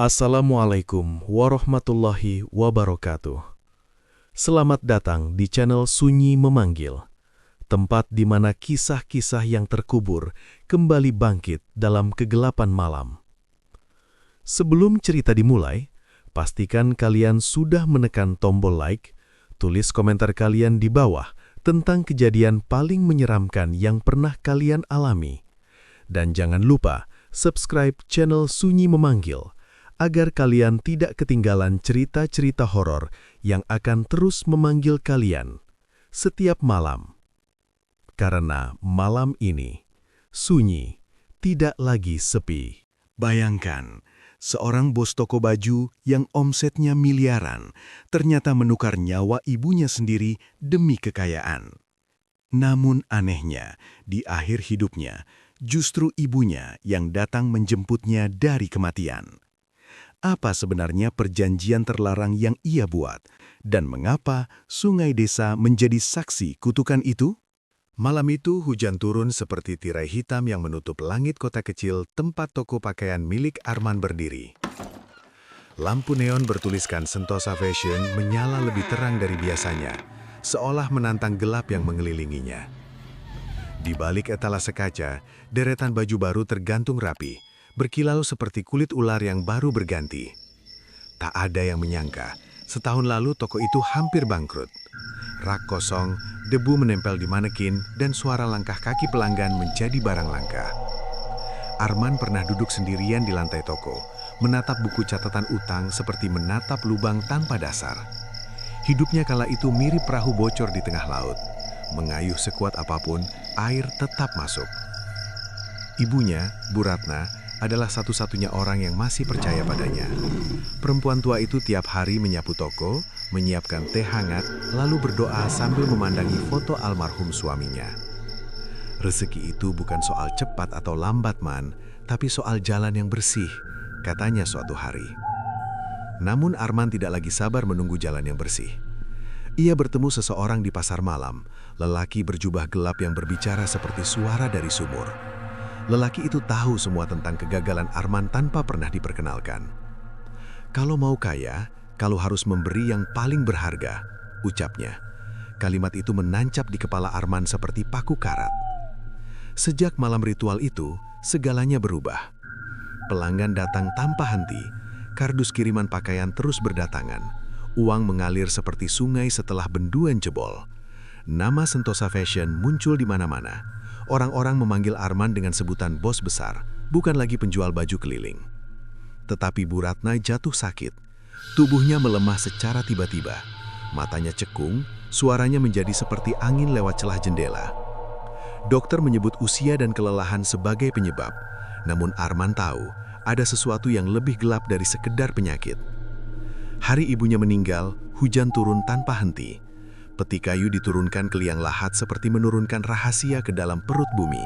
Assalamualaikum warahmatullahi wabarakatuh. Selamat datang di channel Sunyi Memanggil, tempat di mana kisah-kisah yang terkubur kembali bangkit dalam kegelapan malam. Sebelum cerita dimulai, pastikan kalian sudah menekan tombol like, tulis komentar kalian di bawah tentang kejadian paling menyeramkan yang pernah kalian alami. Dan jangan lupa subscribe channel Sunyi Memanggil, agar kalian tidak ketinggalan cerita-cerita horor yang akan terus memanggil kalian setiap malam. Karena malam ini, sunyi, tidak lagi sepi. Bayangkan, seorang bos toko baju yang omsetnya miliaran ternyata menukar nyawa ibunya sendiri demi kekayaan. Namun anehnya, di akhir hidupnya, justru ibunya yang datang menjemputnya dari kematian. Apa sebenarnya perjanjian terlarang yang ia buat, dan mengapa sungai desa menjadi saksi kutukan itu? Malam itu hujan turun seperti tirai hitam yang menutup langit kota kecil tempat toko pakaian milik Arman berdiri. Lampu neon bertuliskan Sentosa Fashion menyala lebih terang dari biasanya, seolah menantang gelap yang mengelilinginya. Di balik etalase kaca, deretan baju baru tergantung rapi, berkilau seperti kulit ular yang baru berganti. Tak ada yang menyangka, setahun lalu toko itu hampir bangkrut. Rak kosong, debu menempel di manekin, dan suara langkah kaki pelanggan menjadi barang langka. Arman pernah duduk sendirian di lantai toko, menatap buku catatan utang seperti menatap lubang tanpa dasar. Hidupnya kala itu mirip perahu bocor di tengah laut. Mengayuh sekuat apapun, air tetap masuk. Ibunya, Bu Ratna, adalah satu-satunya orang yang masih percaya padanya. Perempuan tua itu tiap hari menyapu toko, menyiapkan teh hangat, lalu berdoa sambil memandangi foto almarhum suaminya. Rezeki itu bukan soal cepat atau lambat, Man, tapi soal jalan yang bersih, katanya suatu hari. Namun Arman tidak lagi sabar menunggu jalan yang bersih. Ia bertemu seseorang di pasar malam, lelaki berjubah gelap yang berbicara seperti suara dari sumur. Lelaki itu tahu semua tentang kegagalan Arman tanpa pernah diperkenalkan. Kalau mau kaya, kalau harus memberi yang paling berharga, ucapnya. Kalimat itu menancap di kepala Arman seperti paku karat. Sejak malam ritual itu, segalanya berubah. Pelanggan datang tanpa henti, kardus kiriman pakaian terus berdatangan. Uang mengalir seperti sungai setelah benduan jebol. Nama Sentosa Fashion muncul di mana-mana. Orang-orang memanggil Arman dengan sebutan bos besar, bukan lagi penjual baju keliling. Tetapi Bu Ratna jatuh sakit. Tubuhnya melemah secara tiba-tiba. Matanya cekung, suaranya menjadi seperti angin lewat celah jendela. Dokter menyebut usia dan kelelahan sebagai penyebab. Namun Arman tahu, ada sesuatu yang lebih gelap dari sekedar penyakit. Hari ibunya meninggal, hujan turun tanpa henti. Peti kayu diturunkan ke liang lahat seperti menurunkan rahasia ke dalam perut bumi.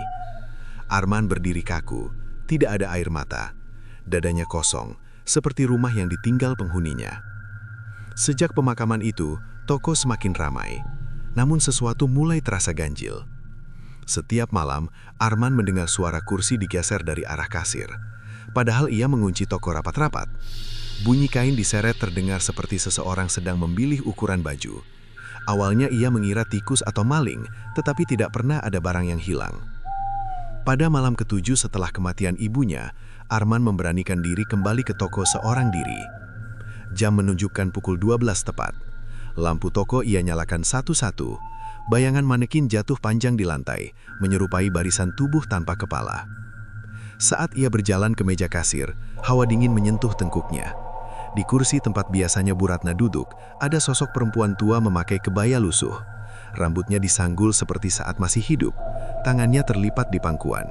Arman berdiri kaku, tidak ada air mata. Dadanya kosong, seperti rumah yang ditinggal penghuninya. Sejak pemakaman itu, toko semakin ramai. Namun sesuatu mulai terasa ganjil. Setiap malam, Arman mendengar suara kursi digeser dari arah kasir. Padahal ia mengunci toko rapat-rapat. Bunyi kain diseret terdengar seperti seseorang sedang memilih ukuran baju. Awalnya ia mengira tikus atau maling, tetapi tidak pernah ada barang yang hilang. Pada malam ketujuh setelah kematian ibunya, Arman memberanikan diri kembali ke toko seorang diri. Jam menunjukkan pukul 12 tepat. Lampu toko ia nyalakan satu-satu. Bayangan manekin jatuh panjang di lantai, menyerupai barisan tubuh tanpa kepala. Saat ia berjalan ke meja kasir, hawa dingin menyentuh tengkuknya. Di kursi tempat biasanya Bu Ratna duduk, ada sosok perempuan tua memakai kebaya lusuh. Rambutnya disanggul seperti saat masih hidup, tangannya terlipat di pangkuan.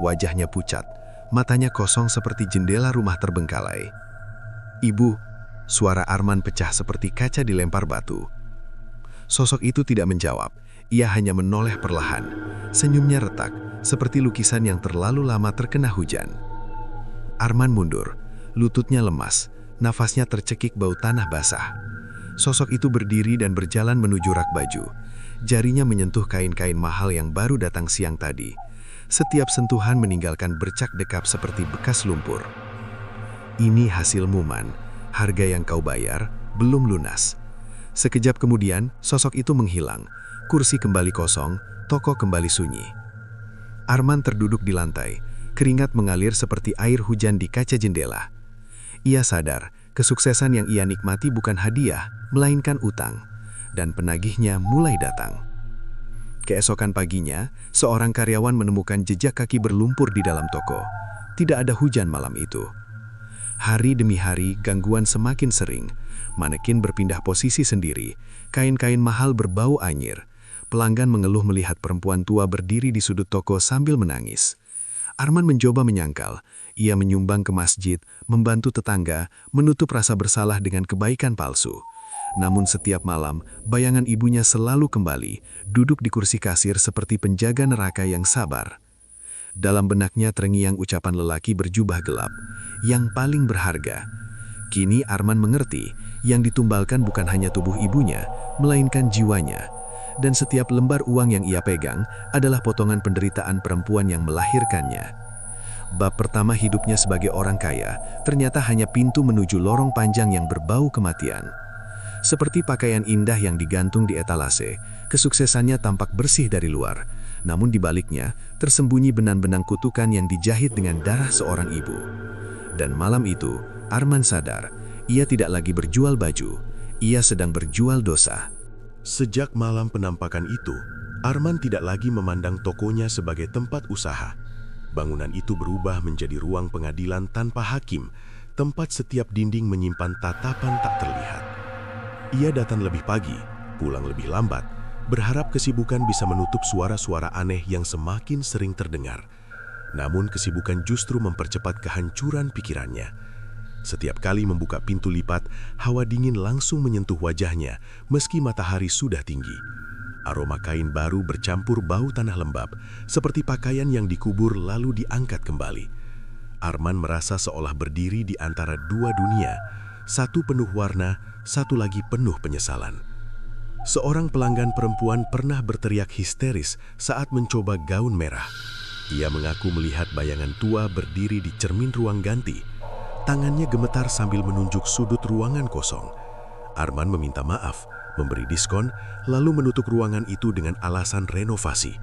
Wajahnya pucat, matanya kosong seperti jendela rumah terbengkalai. "Ibu," suara Arman pecah seperti kaca dilempar batu. Sosok itu tidak menjawab, ia hanya menoleh perlahan. Senyumnya retak, seperti lukisan yang terlalu lama terkena hujan. Arman mundur, lututnya lemas. Nafasnya tercekik bau tanah basah. Sosok itu berdiri dan berjalan menuju rak baju. Jarinya menyentuh kain-kain mahal yang baru datang siang tadi. Setiap sentuhan meninggalkan bercak dekap seperti bekas lumpur. Ini hasilmu, Man. Harga yang kau bayar belum lunas. Sekejap kemudian, sosok itu menghilang. Kursi kembali kosong, toko kembali sunyi. Arman terduduk di lantai. Keringat mengalir seperti air hujan di kaca jendela. Ia sadar, kesuksesan yang ia nikmati bukan hadiah, melainkan utang. Dan penagihnya mulai datang. Keesokan paginya, seorang karyawan menemukan jejak kaki berlumpur di dalam toko. Tidak ada hujan malam itu. Hari demi hari, gangguan semakin sering. Manekin berpindah posisi sendiri. Kain-kain mahal berbau anyir. Pelanggan mengeluh melihat perempuan tua berdiri di sudut toko sambil menangis. Arman mencoba menyangkal. Ia menyumbang ke masjid, membantu tetangga, menutup rasa bersalah dengan kebaikan palsu. Namun setiap malam, bayangan ibunya selalu kembali, duduk di kursi kasir seperti penjaga neraka yang sabar. Dalam benaknya terngiang ucapan lelaki berjubah gelap, yang paling berharga. Kini Arman mengerti, yang ditumbalkan bukan hanya tubuh ibunya, melainkan jiwanya. Dan setiap lembar uang yang ia pegang adalah potongan penderitaan perempuan yang melahirkannya. Bab pertama hidupnya sebagai orang kaya ternyata hanya pintu menuju lorong panjang yang berbau kematian. Seperti pakaian indah yang digantung di etalase, kesuksesannya tampak bersih dari luar. Namun di baliknya, tersembunyi benang-benang kutukan yang dijahit dengan darah seorang ibu. Dan malam itu, Arman sadar, ia tidak lagi berjual baju, ia sedang berjual dosa. Sejak malam penampakan itu, Arman tidak lagi memandang tokonya sebagai tempat usaha. Bangunan itu berubah menjadi ruang pengadilan tanpa hakim, tempat setiap dinding menyimpan tatapan tak terlihat. Ia datang lebih pagi, pulang lebih lambat, berharap kesibukan bisa menutup suara-suara aneh yang semakin sering terdengar. Namun kesibukan justru mempercepat kehancuran pikirannya. Setiap kali membuka pintu lipat, hawa dingin langsung menyentuh wajahnya meski matahari sudah tinggi. Aroma kain baru bercampur bau tanah lembab, seperti pakaian yang dikubur lalu diangkat kembali. Arman merasa seolah berdiri di antara dua dunia, satu penuh warna, satu lagi penuh penyesalan. Seorang pelanggan perempuan pernah berteriak histeris saat mencoba gaun merah. Ia mengaku melihat bayangan tua berdiri di cermin ruang ganti. Tangannya gemetar sambil menunjuk sudut ruangan kosong. Arman meminta maaf, memberi diskon, lalu menutup ruangan itu dengan alasan renovasi.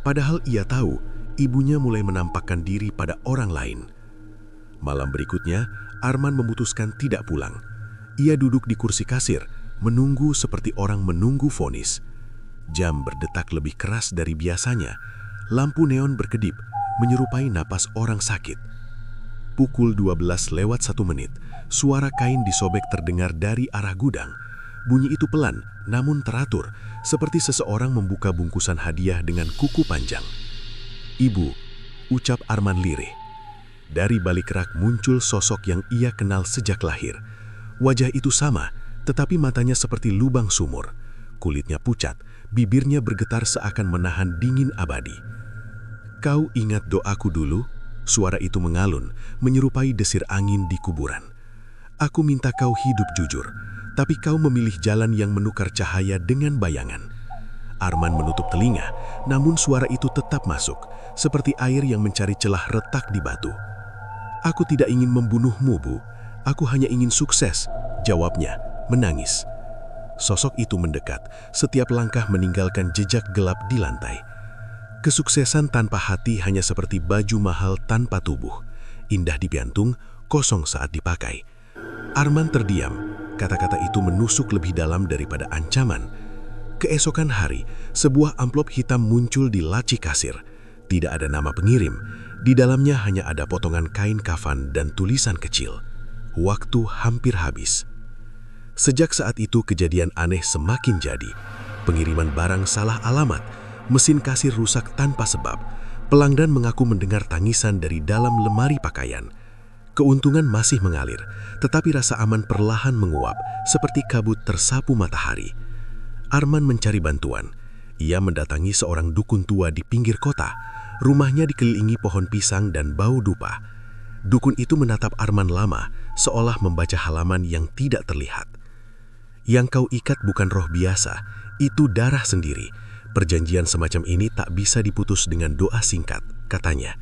Padahal ia tahu, ibunya mulai menampakkan diri pada orang lain. Malam berikutnya, Arman memutuskan tidak pulang. Ia duduk di kursi kasir, menunggu seperti orang menunggu vonis. Jam berdetak lebih keras dari biasanya. Lampu neon berkedip, menyerupai napas orang sakit. Pukul 12:01, suara kain disobek terdengar dari arah gudang. Bunyi itu pelan, namun teratur, seperti seseorang membuka bungkusan hadiah dengan kuku panjang. "Ibu," ucap Arman lirih. Dari balik rak muncul sosok yang ia kenal sejak lahir. Wajah itu sama, tetapi matanya seperti lubang sumur. Kulitnya pucat, bibirnya bergetar seakan menahan dingin abadi. "Kau ingat doaku dulu?" Suara itu mengalun, menyerupai desir angin di kuburan. "Aku minta kau hidup jujur, tapi kau memilih jalan yang menukar cahaya dengan bayangan." Arman menutup telinga, namun suara itu tetap masuk, seperti air yang mencari celah retak di batu. "Aku tidak ingin membunuhmu, Bu. Aku hanya ingin sukses," jawabnya, menangis. Sosok itu mendekat, setiap langkah meninggalkan jejak gelap di lantai. Kesuksesan tanpa hati hanya seperti baju mahal tanpa tubuh. Indah dipiantung, kosong saat dipakai. Arman terdiam. Kata-kata itu menusuk lebih dalam daripada ancaman. Keesokan hari, sebuah amplop hitam muncul di laci kasir. Tidak ada nama pengirim. Di dalamnya hanya ada potongan kain kafan dan tulisan kecil. Waktu hampir habis. Sejak saat itu kejadian aneh semakin jadi. Pengiriman barang salah alamat. Mesin kasir rusak tanpa sebab. Pelanggan mengaku mendengar tangisan dari dalam lemari pakaian. Keuntungan masih mengalir, tetapi rasa aman perlahan menguap, seperti kabut tersapu matahari. Arman mencari bantuan. Ia mendatangi seorang dukun tua di pinggir kota. Rumahnya dikelilingi pohon pisang dan bau dupa. Dukun itu menatap Arman lama, seolah membaca halaman yang tidak terlihat. "Yang kau ikat bukan roh biasa, itu darah sendiri. Perjanjian semacam ini tak bisa diputus dengan doa singkat," katanya.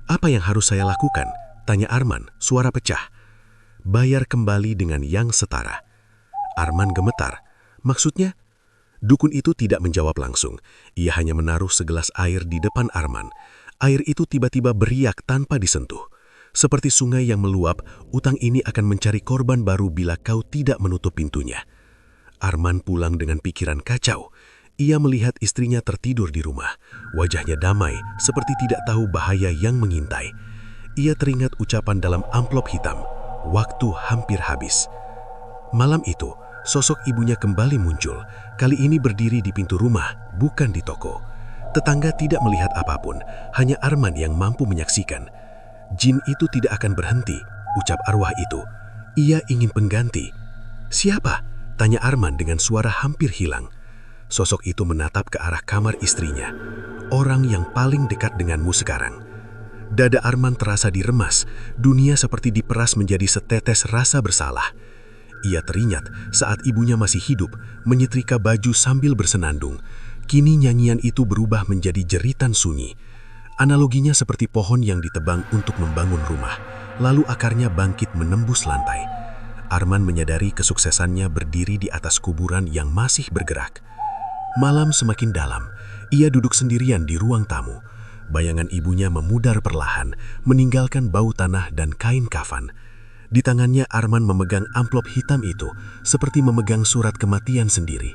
"Apa yang harus saya lakukan?" tanya Arman, suara pecah. bayar kembali dengan yang setara. Arman gemetar. Maksudnya? Dukun itu tidak menjawab langsung. Ia hanya menaruh segelas air di depan Arman. Air itu tiba-tiba beriak tanpa disentuh. Seperti sungai yang meluap, utang ini akan mencari korban baru bila kau tidak menutup pintunya. Arman pulang dengan pikiran kacau. Ia melihat istrinya tertidur di rumah. Wajahnya damai, seperti tidak tahu bahaya yang mengintai. Ia teringat ucapan dalam amplop hitam. Waktu hampir habis. Malam itu, sosok ibunya kembali muncul. Kali ini berdiri di pintu rumah, bukan di toko. Tetangga tidak melihat apapun, hanya Arman yang mampu menyaksikan. Jin itu tidak akan berhenti, ucap arwah itu. Ia ingin pengganti. Siapa? Tanya Arman dengan suara hampir hilang. Sosok itu menatap ke arah kamar istrinya. Orang yang paling dekat denganmu sekarang. Dada Arman terasa diremas, dunia seperti diperas menjadi setetes rasa bersalah. Ia teringat saat ibunya masih hidup, menyetrika baju sambil bersenandung. Kini nyanyian itu berubah menjadi jeritan sunyi. Analoginya seperti pohon yang ditebang untuk membangun rumah, lalu akarnya bangkit menembus lantai. Arman menyadari kesuksesannya berdiri di atas kuburan yang masih bergerak. Malam semakin dalam, ia duduk sendirian di ruang tamu. Bayangan ibunya memudar perlahan, meninggalkan bau tanah dan kain kafan. Di tangannya Arman memegang amplop hitam itu, seperti memegang surat kematian sendiri.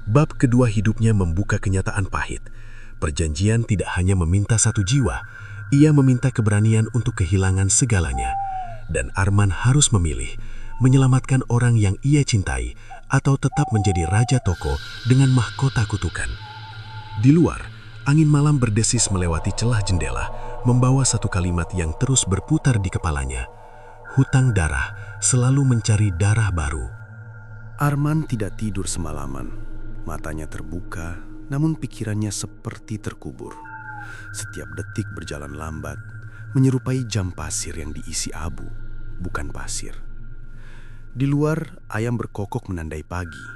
Bab kedua hidupnya membuka kenyataan pahit. Perjanjian tidak hanya meminta satu jiwa, ia meminta keberanian untuk kehilangan segalanya. Dan Arman harus memilih, menyelamatkan orang yang ia cintai, atau tetap menjadi raja toko dengan mahkota kutukan. Di luar, angin malam berdesis melewati celah jendela, membawa satu kalimat yang terus berputar di kepalanya. Hutang darah selalu mencari darah baru. Arman tidak tidur semalaman. Matanya terbuka, namun pikirannya seperti terkubur. Setiap detik berjalan lambat, menyerupai jam pasir yang diisi abu, bukan pasir. Di luar, ayam berkokok menandai pagi,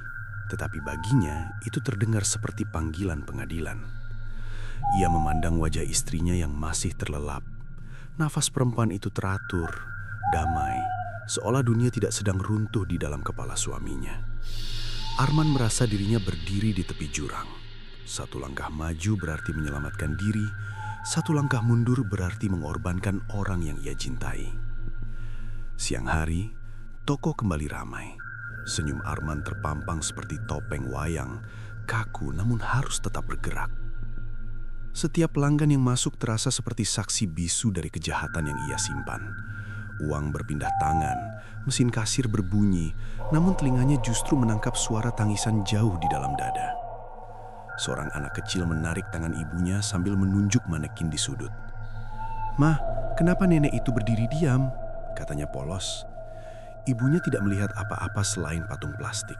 tetapi baginya itu terdengar seperti panggilan pengadilan. Ia memandang wajah istrinya yang masih terlelap. Nafas perempuan itu teratur, damai, seolah dunia tidak sedang runtuh di dalam kepala suaminya. Arman merasa dirinya berdiri di tepi jurang. Satu langkah maju berarti menyelamatkan diri, satu langkah mundur berarti mengorbankan orang yang ia cintai. Siang hari, toko kembali ramai. Senyum Arman terpampang seperti topeng wayang, kaku namun harus tetap bergerak. Setiap pelanggan yang masuk terasa seperti saksi bisu dari kejahatan yang ia simpan. Uang berpindah tangan, mesin kasir berbunyi, namun telinganya justru menangkap suara tangisan jauh di dalam dada. Seorang anak kecil menarik tangan ibunya sambil menunjuk manekin di sudut. "Mah, kenapa nenek itu berdiri diam?" katanya polos. Ibunya tidak melihat apa-apa selain patung plastik.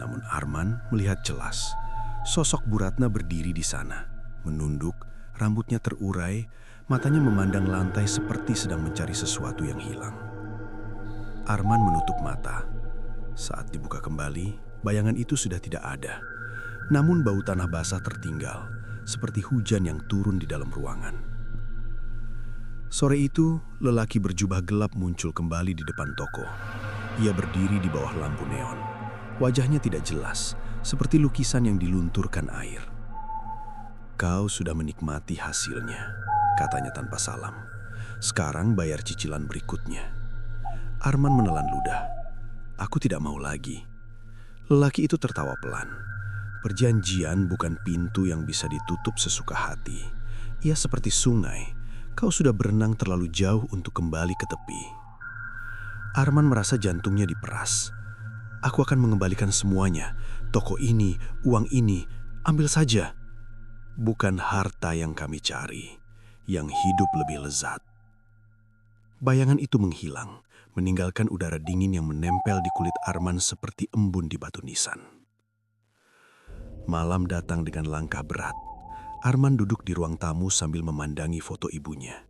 Namun Arman melihat jelas. Sosok Bu Ratna berdiri di sana, menunduk, rambutnya terurai, matanya memandang lantai seperti sedang mencari sesuatu yang hilang. Arman menutup mata. Saat dibuka kembali, bayangan itu sudah tidak ada. Namun bau tanah basah tertinggal, seperti hujan yang turun di dalam ruangan. Sore itu, lelaki berjubah gelap muncul kembali di depan toko. Ia berdiri di bawah lampu neon. Wajahnya tidak jelas, seperti lukisan yang dilunturkan air. "Kau sudah menikmati hasilnya," katanya tanpa salam. "Sekarang bayar cicilan berikutnya." Arman menelan ludah. "Aku tidak mau lagi." Lelaki itu tertawa pelan. "Perjanjian bukan pintu yang bisa ditutup sesuka hati. Ia seperti sungai. Kau sudah berenang terlalu jauh untuk kembali ke tepi." Arman merasa jantungnya diperas. "Aku akan mengembalikan semuanya. Toko ini, uang ini, ambil saja. Bukan harta yang kami cari, yang hidup lebih lezat." Bayangan itu menghilang, meninggalkan udara dingin yang menempel di kulit Arman seperti embun di batu nisan. Malam datang dengan langkah berat. Arman duduk di ruang tamu sambil memandangi foto ibunya.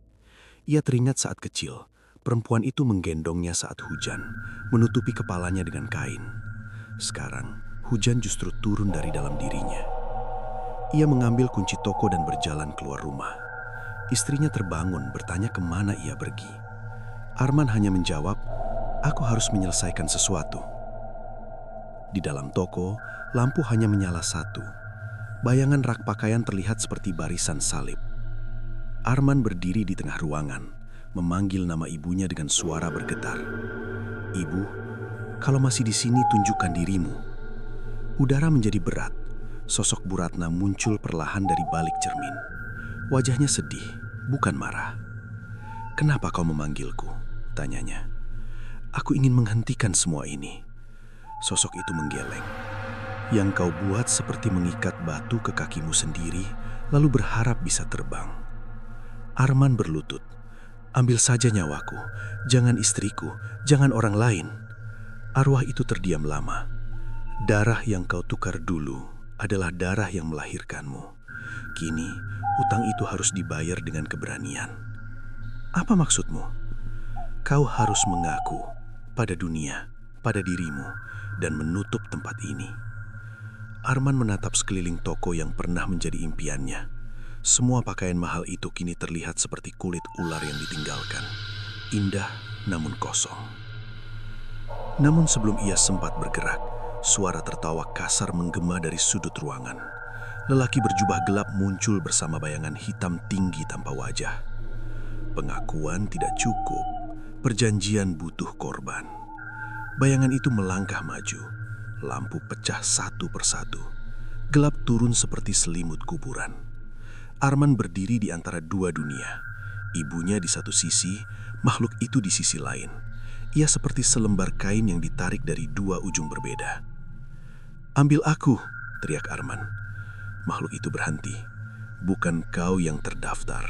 Ia teringat saat kecil, perempuan itu menggendongnya saat hujan, menutupi kepalanya dengan kain. Sekarang, hujan justru turun dari dalam dirinya. Ia mengambil kunci toko dan berjalan keluar rumah. Istrinya terbangun bertanya kemana ia pergi. Arman hanya menjawab, Aku harus menyelesaikan sesuatu. Di dalam toko, lampu hanya menyala satu. Bayangan rak pakaian terlihat seperti barisan salib. Arman berdiri di tengah ruangan, memanggil nama ibunya dengan suara bergetar. "Ibu, kalau masih di sini tunjukkan dirimu." Udara menjadi berat. Sosok Bu Ratna muncul perlahan dari balik cermin. Wajahnya sedih, bukan marah. "Kenapa kau memanggilku?" tanyanya. "Aku ingin menghentikan semua ini." Sosok itu menggeleng. "Yang kau buat seperti mengikat batu ke kakimu sendiri, lalu berharap bisa terbang." Arman berlutut. "Ambil saja nyawaku, jangan istriku, jangan orang lain." Arwah itu terdiam lama. "Darah yang kau tukar dulu adalah darah yang melahirkanmu. Kini, utang itu harus dibayar dengan keberanian." "Apa maksudmu?" "Kau harus mengaku pada dunia, pada dirimu, dan menutup tempat ini." Arman menatap sekeliling toko yang pernah menjadi impiannya. Semua pakaian mahal itu kini terlihat seperti kulit ular yang ditinggalkan. Indah namun kosong. Namun sebelum ia sempat bergerak, suara tertawa kasar menggema dari sudut ruangan. Lelaki berjubah gelap muncul bersama bayangan hitam tinggi tanpa wajah. Pengakuan tidak cukup, perjanjian butuh korban. Bayangan itu melangkah maju, lampu pecah satu persatu. Gelap turun seperti selimut kuburan. Arman berdiri di antara dua dunia. Ibunya di satu sisi, makhluk itu di sisi lain. Ia seperti selembar kain yang ditarik dari dua ujung berbeda. "Ambil aku!" teriak Arman. Makhluk itu berhenti. "Bukan kau yang terdaftar."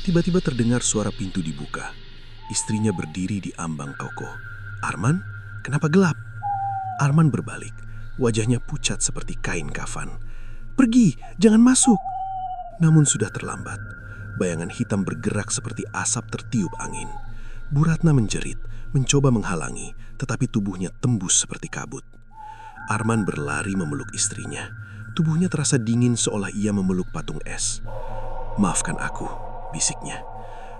Tiba-tiba terdengar suara pintu dibuka. Istrinya berdiri di ambang toko. "Arman, kenapa gelap?" Arman berbalik. Wajahnya pucat seperti kain kafan. "Pergi, jangan masuk!" Namun sudah terlambat. Bayangan hitam bergerak seperti asap tertiup angin. Bu Ratna menjerit, mencoba menghalangi, tetapi tubuhnya tembus seperti kabut. Arman berlari memeluk istrinya. Tubuhnya terasa dingin seolah ia memeluk patung es. "Maafkan aku," bisiknya.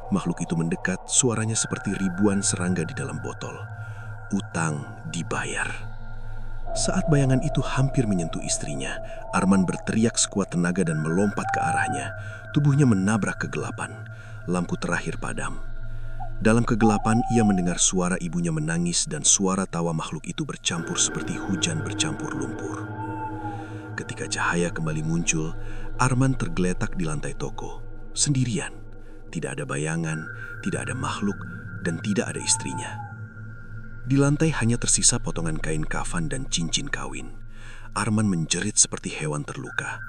Makhluk itu mendekat, suaranya seperti ribuan serangga di dalam botol. Utang dibayar. Saat bayangan itu hampir menyentuh istrinya, Arman berteriak sekuat tenaga dan melompat ke arahnya. Tubuhnya menabrak kegelapan. Lampu terakhir padam. Dalam kegelapan, ia mendengar suara ibunya menangis dan suara tawa makhluk itu bercampur seperti hujan bercampur lumpur. Ketika cahaya kembali muncul, Arman tergeletak di lantai toko, sendirian. Tidak ada bayangan, tidak ada makhluk, dan tidak ada istrinya. Di lantai hanya tersisa potongan kain kafan dan cincin kawin. Arman menjerit seperti hewan terluka.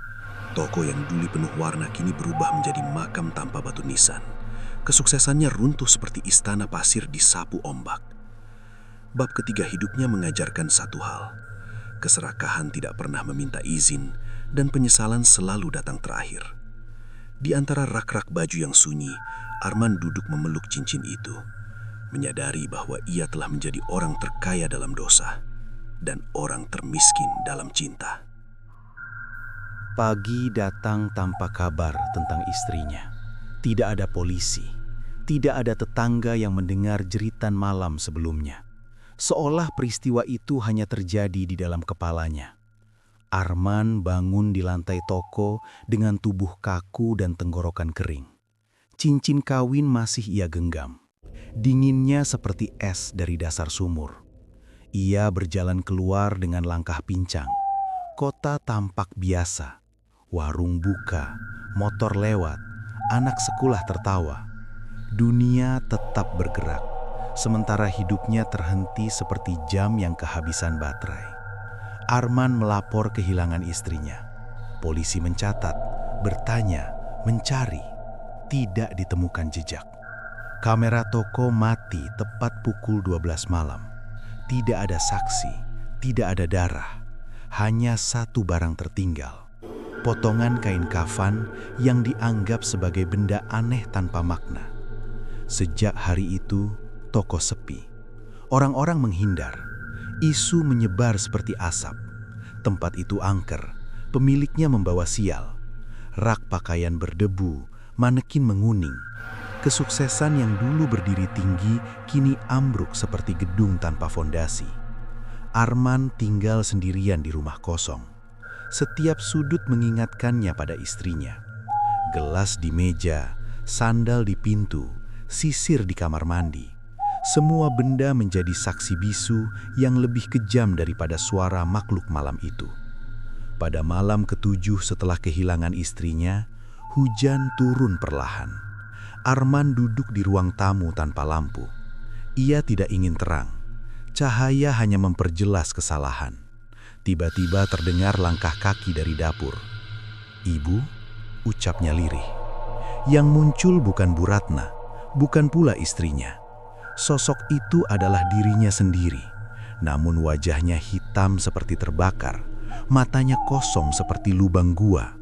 Toko yang dulu penuh warna kini berubah menjadi makam tanpa batu nisan. Kesuksesannya runtuh seperti istana pasir disapu ombak. Bab ketiga hidupnya mengajarkan satu hal. Keserakahan tidak pernah meminta izin dan penyesalan selalu datang terakhir. Di antara rak-rak baju yang sunyi, Arman duduk memeluk cincin itu. Menyadari bahwa ia telah menjadi orang terkaya dalam dosa dan orang termiskin dalam cinta. Pagi datang tanpa kabar tentang istrinya. Tidak ada polisi, tidak ada tetangga yang mendengar jeritan malam sebelumnya. Seolah peristiwa itu hanya terjadi di dalam kepalanya. Arman bangun di lantai toko dengan tubuh kaku dan tenggorokan kering. Cincin kawin masih ia genggam. Dinginnya seperti es dari dasar sumur. Ia berjalan keluar dengan langkah pincang. Kota tampak biasa. Warung buka, motor lewat, anak sekolah tertawa. Dunia tetap bergerak, sementara hidupnya terhenti seperti jam yang kehabisan baterai. Arman melapor kehilangan istrinya. Polisi mencatat, bertanya, mencari. Tidak ditemukan jejak. Kamera toko mati tepat pukul 12 malam. Tidak ada saksi, tidak ada darah. Hanya satu barang tertinggal. Potongan kain kafan yang dianggap sebagai benda aneh tanpa makna. Sejak hari itu, toko sepi. Orang-orang menghindar. Isu menyebar seperti asap. Tempat itu angker. Pemiliknya membawa sial. Rak pakaian berdebu, manekin menguning. Kesuksesan yang dulu berdiri tinggi kini ambruk seperti gedung tanpa fondasi. Arman tinggal sendirian di rumah kosong. Setiap sudut mengingatkannya pada istrinya. Gelas di meja, sandal di pintu, sisir di kamar mandi. Semua benda menjadi saksi bisu yang lebih kejam daripada suara makhluk malam itu. Pada malam ketujuh setelah kehilangan istrinya, hujan turun perlahan. Arman duduk di ruang tamu tanpa lampu. Ia tidak ingin terang. Cahaya hanya memperjelas kesalahan. Tiba-tiba terdengar langkah kaki dari dapur. "Ibu," ucapnya lirih. Yang muncul bukan Bu Ratna, bukan pula istrinya. Sosok itu adalah dirinya sendiri. Namun wajahnya hitam seperti terbakar, matanya kosong seperti lubang gua.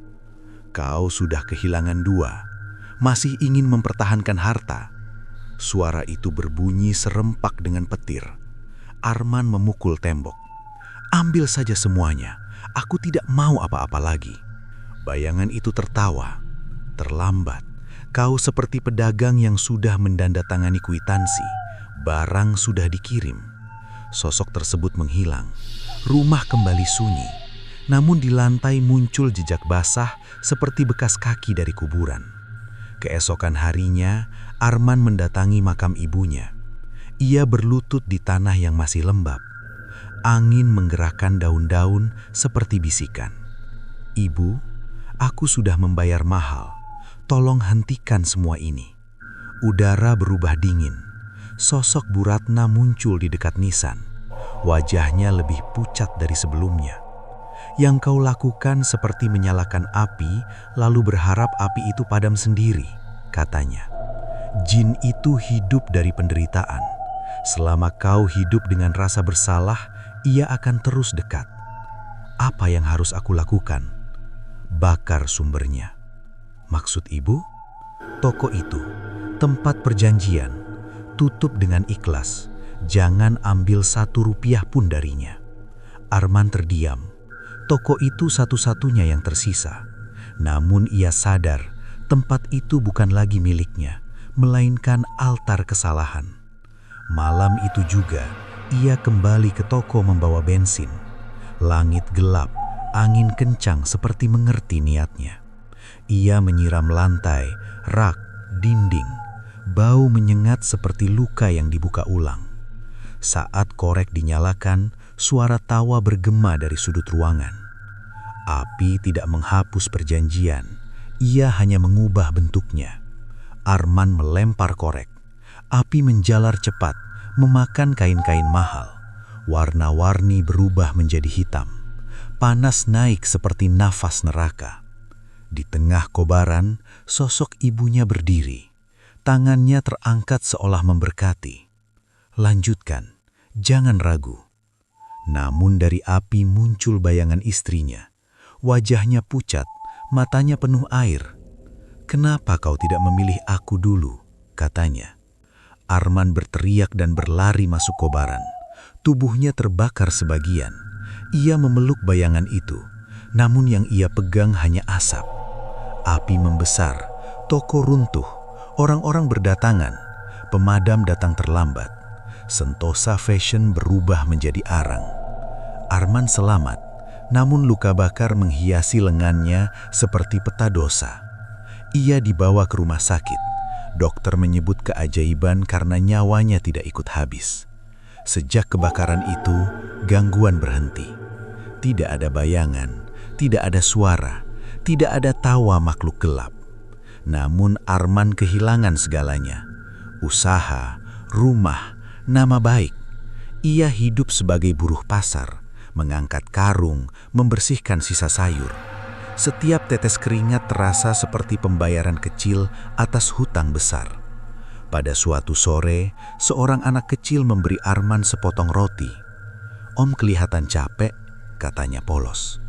"Kau sudah kehilangan dua, masih ingin mempertahankan harta." Suara itu berbunyi serempak dengan petir. Arman memukul tembok. "Ambil saja semuanya, aku tidak mau apa-apa lagi." Bayangan itu tertawa. "Terlambat, kau seperti pedagang yang sudah mendandatangani kwitansi. Barang sudah dikirim." Sosok tersebut menghilang. Rumah kembali sunyi. Namun di lantai muncul jejak basah seperti bekas kaki dari kuburan. Keesokan harinya, Arman mendatangi makam ibunya. Ia berlutut di tanah yang masih lembab. Angin menggerakkan daun-daun seperti bisikan. "Ibu, aku sudah membayar mahal. Tolong hentikan semua ini." Udara berubah dingin. Sosok Bu Ratna muncul di dekat nisan. Wajahnya lebih pucat dari sebelumnya. "Yang kau lakukan seperti menyalakan api, lalu berharap api itu padam sendiri," katanya. "Jin itu hidup dari penderitaan. Selama kau hidup dengan rasa bersalah, ia akan terus dekat. Apa yang harus aku lakukan?" "Bakar sumbernya." "Maksud ibu?" "Toko itu, tempat perjanjian. Tutup dengan ikhlas. Jangan ambil 1 rupiah pun darinya." Arman terdiam. Toko itu satu-satunya yang tersisa. Namun ia sadar tempat itu bukan lagi miliknya, melainkan altar kesalahan. Malam itu juga, ia kembali ke toko membawa bensin. Langit gelap, angin kencang seperti mengerti niatnya. Ia menyiram lantai, rak, dinding. Bau menyengat seperti luka yang dibuka ulang. Saat korek dinyalakan, suara tawa bergema dari sudut ruangan. Api tidak menghapus perjanjian, ia hanya mengubah bentuknya. Arman melempar korek. Api menjalar cepat, memakan kain-kain mahal. Warna-warni berubah menjadi hitam. Panas naik seperti nafas neraka. Di tengah kobaran, sosok ibunya berdiri. Tangannya terangkat seolah memberkati. "Lanjutkan, jangan ragu." Namun dari api muncul bayangan istrinya. Wajahnya pucat, matanya penuh air. "Kenapa kau tidak memilih aku dulu?" katanya. Arman berteriak dan berlari masuk kobaran. Tubuhnya terbakar sebagian. Ia memeluk bayangan itu, namun yang ia pegang hanya asap. Api membesar, toko runtuh. Orang-orang berdatangan, pemadam datang terlambat. Sentosa fashion berubah menjadi arang. Arman selamat, namun luka bakar menghiasi lengannya seperti peta dosa. Ia dibawa ke rumah sakit. Dokter menyebut keajaiban karena nyawanya tidak ikut habis. Sejak kebakaran itu, gangguan berhenti. Tidak ada bayangan, tidak ada suara, tidak ada tawa makhluk gelap. Namun Arman kehilangan segalanya. Usaha, rumah, nama baik. Ia hidup sebagai buruh pasar, mengangkat karung, membersihkan sisa sayur. Setiap tetes keringat terasa seperti pembayaran kecil atas hutang besar. Pada suatu sore, seorang anak kecil memberi Arman sepotong roti. "Om kelihatan capek," katanya polos.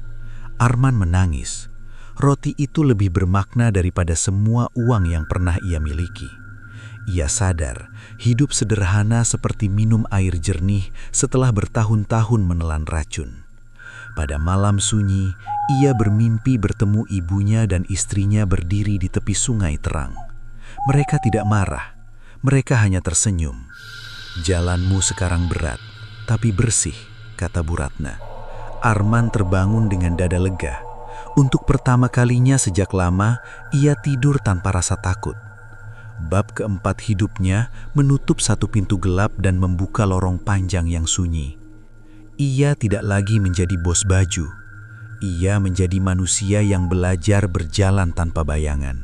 Arman menangis. Roti itu lebih bermakna daripada semua uang yang pernah ia miliki. Ia sadar hidup sederhana seperti minum air jernih setelah bertahun-tahun menelan racun. Pada malam sunyi, ia bermimpi bertemu ibunya dan istrinya berdiri di tepi sungai terang. Mereka tidak marah, mereka hanya tersenyum. "Jalanmu sekarang berat, tapi bersih," kata Bu Ratna. Arman terbangun dengan dada lega. Untuk pertama kalinya sejak lama, ia tidur tanpa rasa takut. Bab keempat hidupnya menutup satu pintu gelap dan membuka lorong panjang yang sunyi. Ia tidak lagi menjadi bos baju. Ia menjadi manusia yang belajar berjalan tanpa bayangan.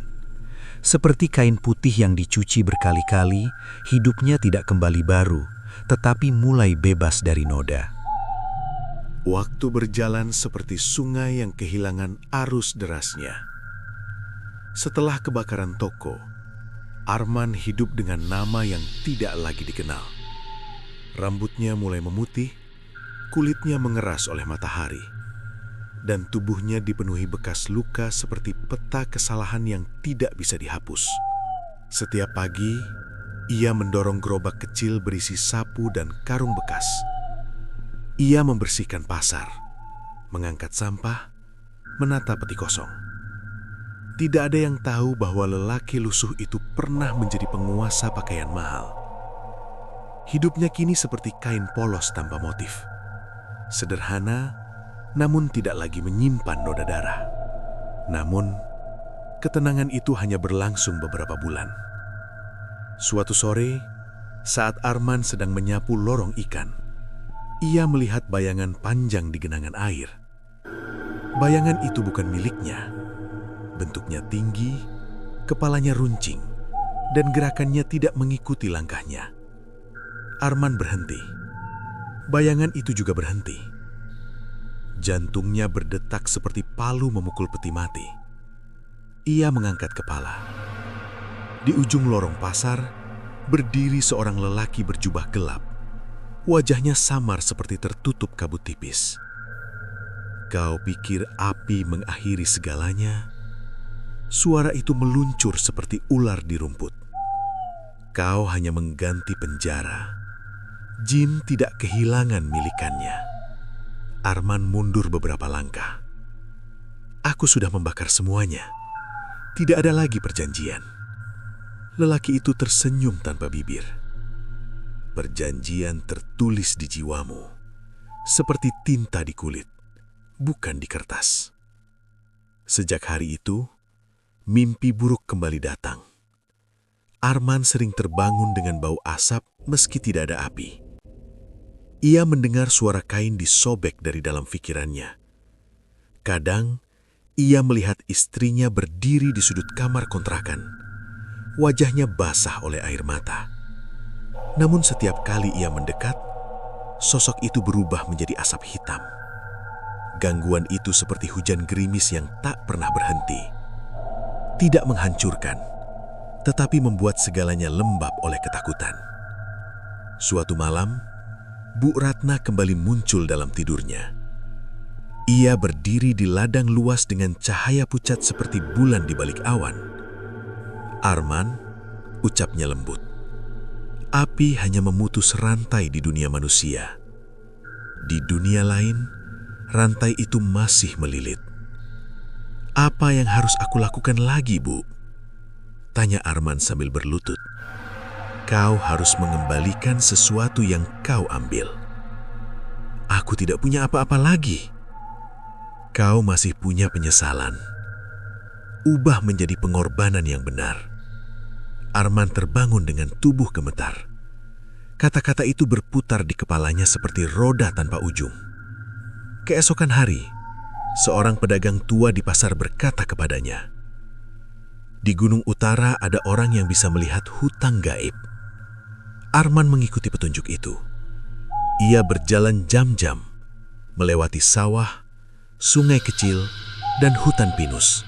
Seperti kain putih yang dicuci berkali-kali, hidupnya tidak kembali baru, tetapi mulai bebas dari noda. Waktu berjalan seperti sungai yang kehilangan arus derasnya. Setelah kebakaran toko, Arman hidup dengan nama yang tidak lagi dikenal. Rambutnya mulai memutih, kulitnya mengeras oleh matahari, dan tubuhnya dipenuhi bekas luka seperti peta kesalahan yang tidak bisa dihapus. Setiap pagi, ia mendorong gerobak kecil berisi sapu dan karung bekas. Ia membersihkan pasar, mengangkat sampah, menata peti kosong. Tidak ada yang tahu bahwa lelaki lusuh itu pernah menjadi penguasa pakaian mahal. Hidupnya kini seperti kain polos tanpa motif. Sederhana, namun tidak lagi menyimpan noda darah. Namun, ketenangan itu hanya berlangsung beberapa bulan. Suatu sore, saat Arman sedang menyapu lorong ikan, ia melihat bayangan panjang di genangan air. Bayangan itu bukan miliknya. Bentuknya tinggi, kepalanya runcing, dan gerakannya tidak mengikuti langkahnya. Arman berhenti. Bayangan itu juga berhenti. Jantungnya berdetak seperti palu memukul peti mati. Ia mengangkat kepala. Di ujung lorong pasar, berdiri seorang lelaki berjubah gelap. Wajahnya samar seperti tertutup kabut tipis. "Kau pikir api mengakhiri segalanya?" Suara itu meluncur seperti ular di rumput. "Kau hanya mengganti penjara. Jin tidak kehilangan milikannya." Arman mundur beberapa langkah. "Aku sudah membakar semuanya. Tidak ada lagi perjanjian." Lelaki itu tersenyum tanpa bibir. "Perjanjian tertulis di jiwamu, seperti tinta di kulit, bukan di kertas." Sejak hari itu, mimpi buruk kembali datang. Arman sering terbangun dengan bau asap meski tidak ada api. Ia mendengar suara kain disobek dari dalam pikirannya. Kadang, ia melihat istrinya berdiri di sudut kamar kontrakan. Wajahnya basah oleh air mata. Namun setiap kali ia mendekat, sosok itu berubah menjadi asap hitam. Gangguan itu seperti hujan gerimis yang tak pernah berhenti. Tidak menghancurkan, tetapi membuat segalanya lembab oleh ketakutan. Suatu malam, Bu Ratna kembali muncul dalam tidurnya. Ia berdiri di ladang luas dengan cahaya pucat seperti bulan di balik awan. "Arman," ucapnya lembut, "api hanya memutus rantai di dunia manusia. Di dunia lain, rantai itu masih melilit." "Apa yang harus aku lakukan lagi, Bu?" tanya Arman sambil berlutut. "Kau harus mengembalikan sesuatu yang kau ambil." "Aku tidak punya apa-apa lagi." "Kau masih punya penyesalan. Ubah menjadi pengorbanan yang benar." Arman terbangun dengan tubuh gemetar. Kata-kata itu berputar di kepalanya seperti roda tanpa ujung. Keesokan hari, seorang pedagang tua di pasar berkata kepadanya, "Di Gunung Utara ada orang yang bisa melihat hutang gaib." Arman mengikuti petunjuk itu. Ia berjalan jam-jam, melewati sawah, sungai kecil, dan hutan pinus.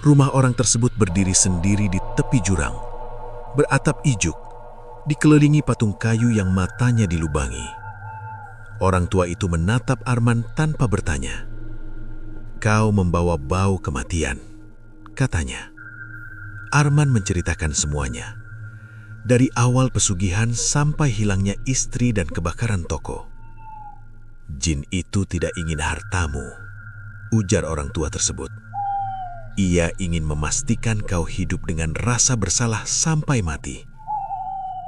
Rumah orang tersebut berdiri sendiri di tepi jurang, beratap ijuk, dikelilingi patung kayu yang matanya dilubangi. Orang tua itu menatap Arman tanpa bertanya. "Kau membawa bau kematian," katanya. Arman menceritakan semuanya. Dari awal pesugihan sampai hilangnya istri dan kebakaran toko. "Jin itu tidak ingin hartamu," ujar orang tua tersebut. Ia ingin memastikan kau hidup dengan rasa bersalah sampai mati.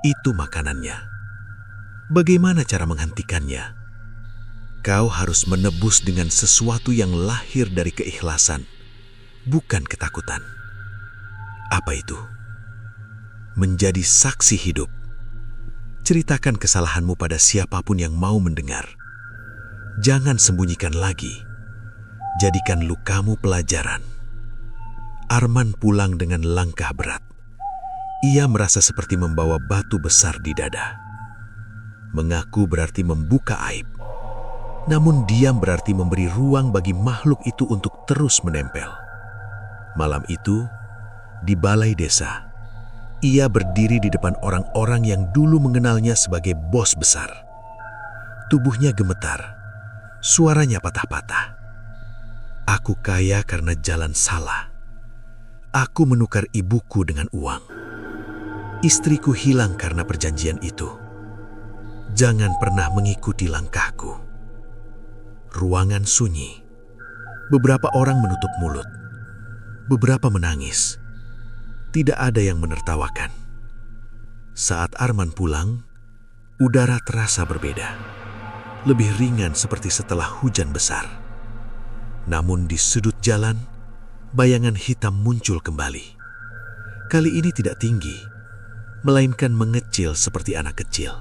Itu makanannya. Bagaimana cara menghentikannya? Kau harus menebus dengan sesuatu yang lahir dari keikhlasan, bukan ketakutan. Apa itu? Menjadi saksi hidup. Ceritakan kesalahanmu pada siapapun yang mau mendengar. Jangan sembunyikan lagi. Jadikan lukamu pelajaran. Arman pulang dengan langkah berat. Ia merasa seperti membawa batu besar di dada. Mengaku berarti membuka aib. Namun diam berarti memberi ruang bagi makhluk itu untuk terus menempel. Malam itu, di balai desa, ia berdiri di depan orang-orang yang dulu mengenalnya sebagai bos besar. Tubuhnya gemetar, suaranya patah-patah. Aku kaya karena jalan salah. Aku menukar ibuku dengan uang. Istriku hilang karena perjanjian itu. Jangan pernah mengikuti langkahku. Ruangan sunyi. Beberapa orang menutup mulut. Beberapa menangis. Tidak ada yang menertawakan. Saat Arman pulang, udara terasa berbeda. Lebih ringan seperti setelah hujan besar. Namun di sudut jalan, bayangan hitam muncul kembali. Kali ini tidak tinggi, melainkan mengecil seperti anak kecil.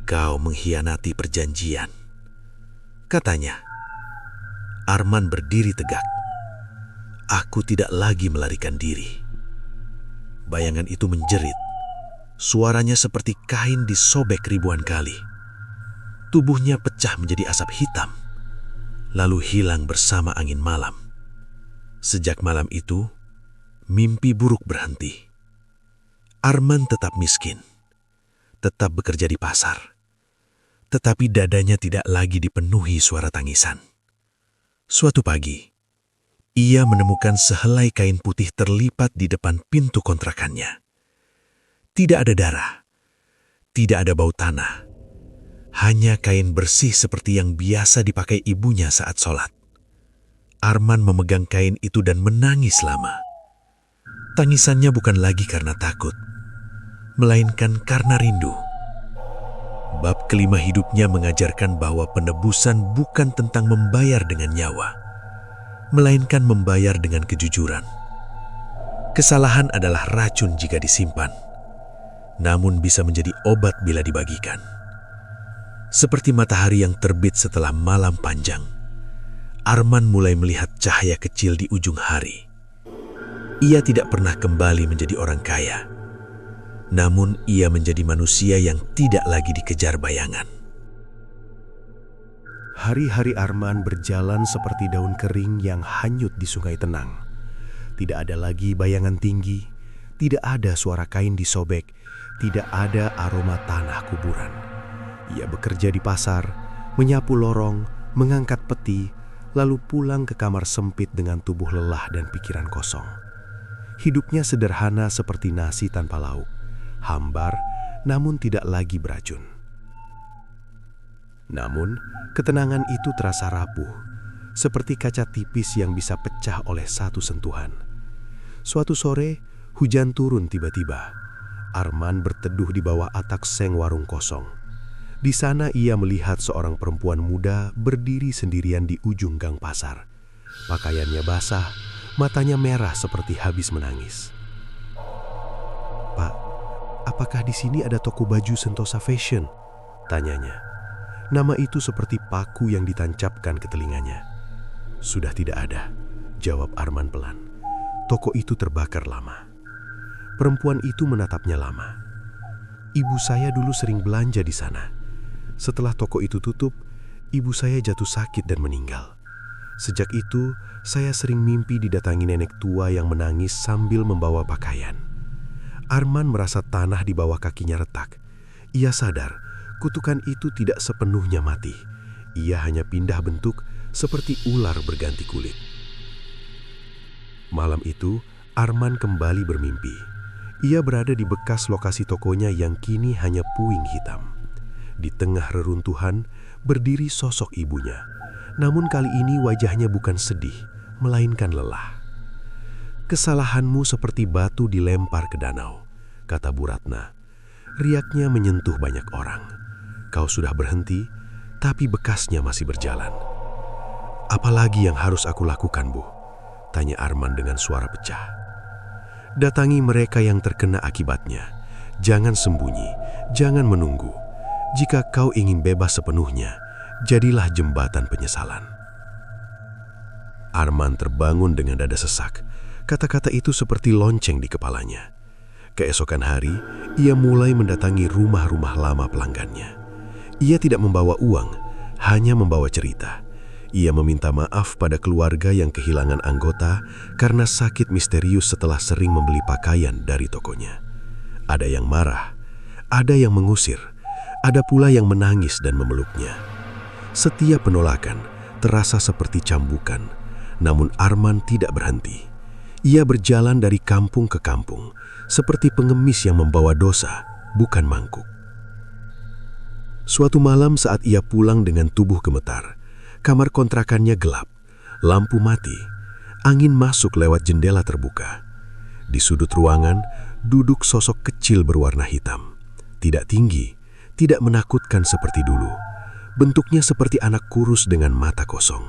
Kau mengkhianati perjanjian, katanya. Arman berdiri tegak. Aku tidak lagi melarikan diri. Bayangan itu menjerit. Suaranya seperti kain disobek ribuan kali. Tubuhnya pecah menjadi asap hitam, lalu hilang bersama angin malam. Sejak malam itu, mimpi buruk berhenti. Arman tetap miskin, tetap bekerja di pasar. Tetapi dadanya tidak lagi dipenuhi suara tangisan. Suatu pagi, ia menemukan sehelai kain putih terlipat di depan pintu kontrakannya. Tidak ada darah, tidak ada bau tanah, hanya kain bersih seperti yang biasa dipakai ibunya saat sholat. Arman memegang kain itu dan menangis lama. Tangisannya bukan lagi karena takut, melainkan karena rindu. Bab kelima hidupnya mengajarkan bahwa penebusan bukan tentang membayar dengan nyawa, melainkan membayar dengan kejujuran. Kesalahan adalah racun jika disimpan, namun bisa menjadi obat bila dibagikan. Seperti matahari yang terbit setelah malam panjang, Arman mulai melihat cahaya kecil di ujung hari. Ia tidak pernah kembali menjadi orang kaya, namun ia menjadi manusia yang tidak lagi dikejar bayangan. Hari-hari Arman berjalan seperti daun kering yang hanyut di sungai tenang. Tidak ada lagi bayangan tinggi, tidak ada suara kain disobek, tidak ada aroma tanah kuburan. Ia bekerja di pasar, menyapu lorong, mengangkat peti, lalu pulang ke kamar sempit dengan tubuh lelah dan pikiran kosong. Hidupnya sederhana seperti nasi tanpa lauk. Hambar, namun tidak lagi beracun. Namun, ketenangan itu terasa rapuh, seperti kaca tipis yang bisa pecah oleh satu sentuhan. Suatu sore, hujan turun tiba-tiba. Arman berteduh di bawah atak seng warung kosong. Di sana ia melihat seorang perempuan muda berdiri sendirian di ujung gang pasar. Pakaiannya basah, matanya merah seperti habis menangis. "Pak, apakah di sini ada toko baju Sentosa Fashion?" tanyanya. Nama itu seperti paku yang ditancapkan ke telinganya. "Sudah tidak ada," jawab Arman pelan. "Toko itu terbakar lama." Perempuan itu menatapnya lama. "Ibu saya dulu sering belanja di sana. Setelah toko itu tutup, ibu saya jatuh sakit dan meninggal. Sejak itu, saya sering mimpi didatangi nenek tua yang menangis sambil membawa pakaian." Arman merasa tanah di bawah kakinya retak. Ia sadar kutukan itu tidak sepenuhnya mati. Ia hanya pindah bentuk seperti ular berganti kulit. Malam itu, Arman kembali bermimpi. Ia berada di bekas lokasi tokonya yang kini hanya puing hitam. Di tengah reruntuhan, berdiri sosok ibunya. Namun kali ini wajahnya bukan sedih, melainkan lelah. Kesalahanmu seperti batu dilempar ke danau, kata Bu Ratna. Riaknya menyentuh banyak orang. Kau sudah berhenti, tapi bekasnya masih berjalan. Apalagi yang harus aku lakukan, Bu? Tanya Arman dengan suara pecah. Datangi mereka yang terkena akibatnya. Jangan sembunyi, jangan menunggu. Jika kau ingin bebas sepenuhnya, jadilah jembatan penyesalan. Arman terbangun dengan dada sesak. Kata-kata itu seperti lonceng di kepalanya. Keesokan hari, ia mulai mendatangi rumah-rumah lama pelanggannya. Ia tidak membawa uang, hanya membawa cerita. Ia meminta maaf pada keluarga yang kehilangan anggota karena sakit misterius setelah sering membeli pakaian dari tokonya. Ada yang marah, ada yang mengusir, ada pula yang menangis dan memeluknya. Setiap penolakan terasa seperti cambukan, namun Arman tidak berhenti. Ia berjalan dari kampung ke kampung, seperti pengemis yang membawa dosa, bukan mangkuk. Suatu malam saat ia pulang dengan tubuh gemetar, kamar kontrakannya gelap, lampu mati, angin masuk lewat jendela terbuka. Di sudut ruangan, duduk sosok kecil berwarna hitam. Tidak tinggi, tidak menakutkan seperti dulu. Bentuknya seperti anak kurus dengan mata kosong.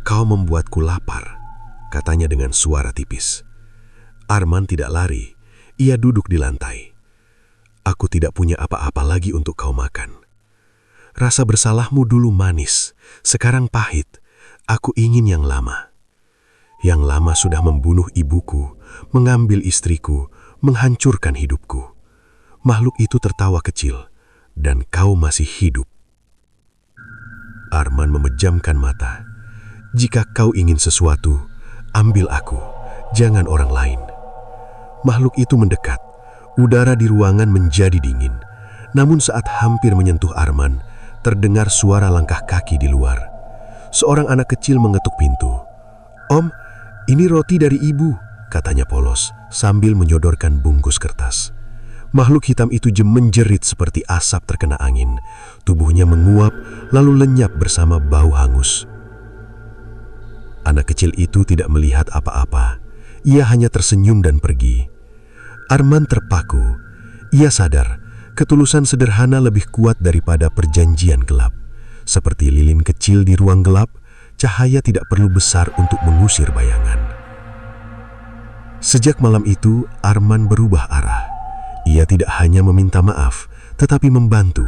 "Kau membuatku lapar," katanya dengan suara tipis. Arman tidak lari, ia duduk di lantai. "Aku tidak punya apa-apa lagi untuk kau makan. Rasa bersalahmu dulu manis, sekarang pahit. Aku ingin yang lama. Yang lama sudah membunuh ibuku, mengambil istriku, menghancurkan hidupku. Makhluk itu tertawa kecil, dan kau masih hidup." Arman memejamkan mata. "Jika kau ingin sesuatu, ambil aku, jangan orang lain." Makhluk itu mendekat. Udara di ruangan menjadi dingin. Namun saat hampir menyentuh Arman, terdengar suara langkah kaki di luar. Seorang anak kecil mengetuk pintu. "Om, ini roti dari ibu," katanya polos, sambil menyodorkan bungkus kertas. Makhluk hitam itu menjerit seperti asap terkena angin. Tubuhnya menguap, lalu lenyap bersama bau hangus. Anak kecil itu tidak melihat apa-apa. Ia hanya tersenyum dan pergi. Arman terpaku. Ia sadar, ketulusan sederhana lebih kuat daripada perjanjian gelap. Seperti lilin kecil di ruang gelap, cahaya tidak perlu besar untuk mengusir bayangan. Sejak malam itu, Arman berubah arah. Ia tidak hanya meminta maaf, tetapi membantu.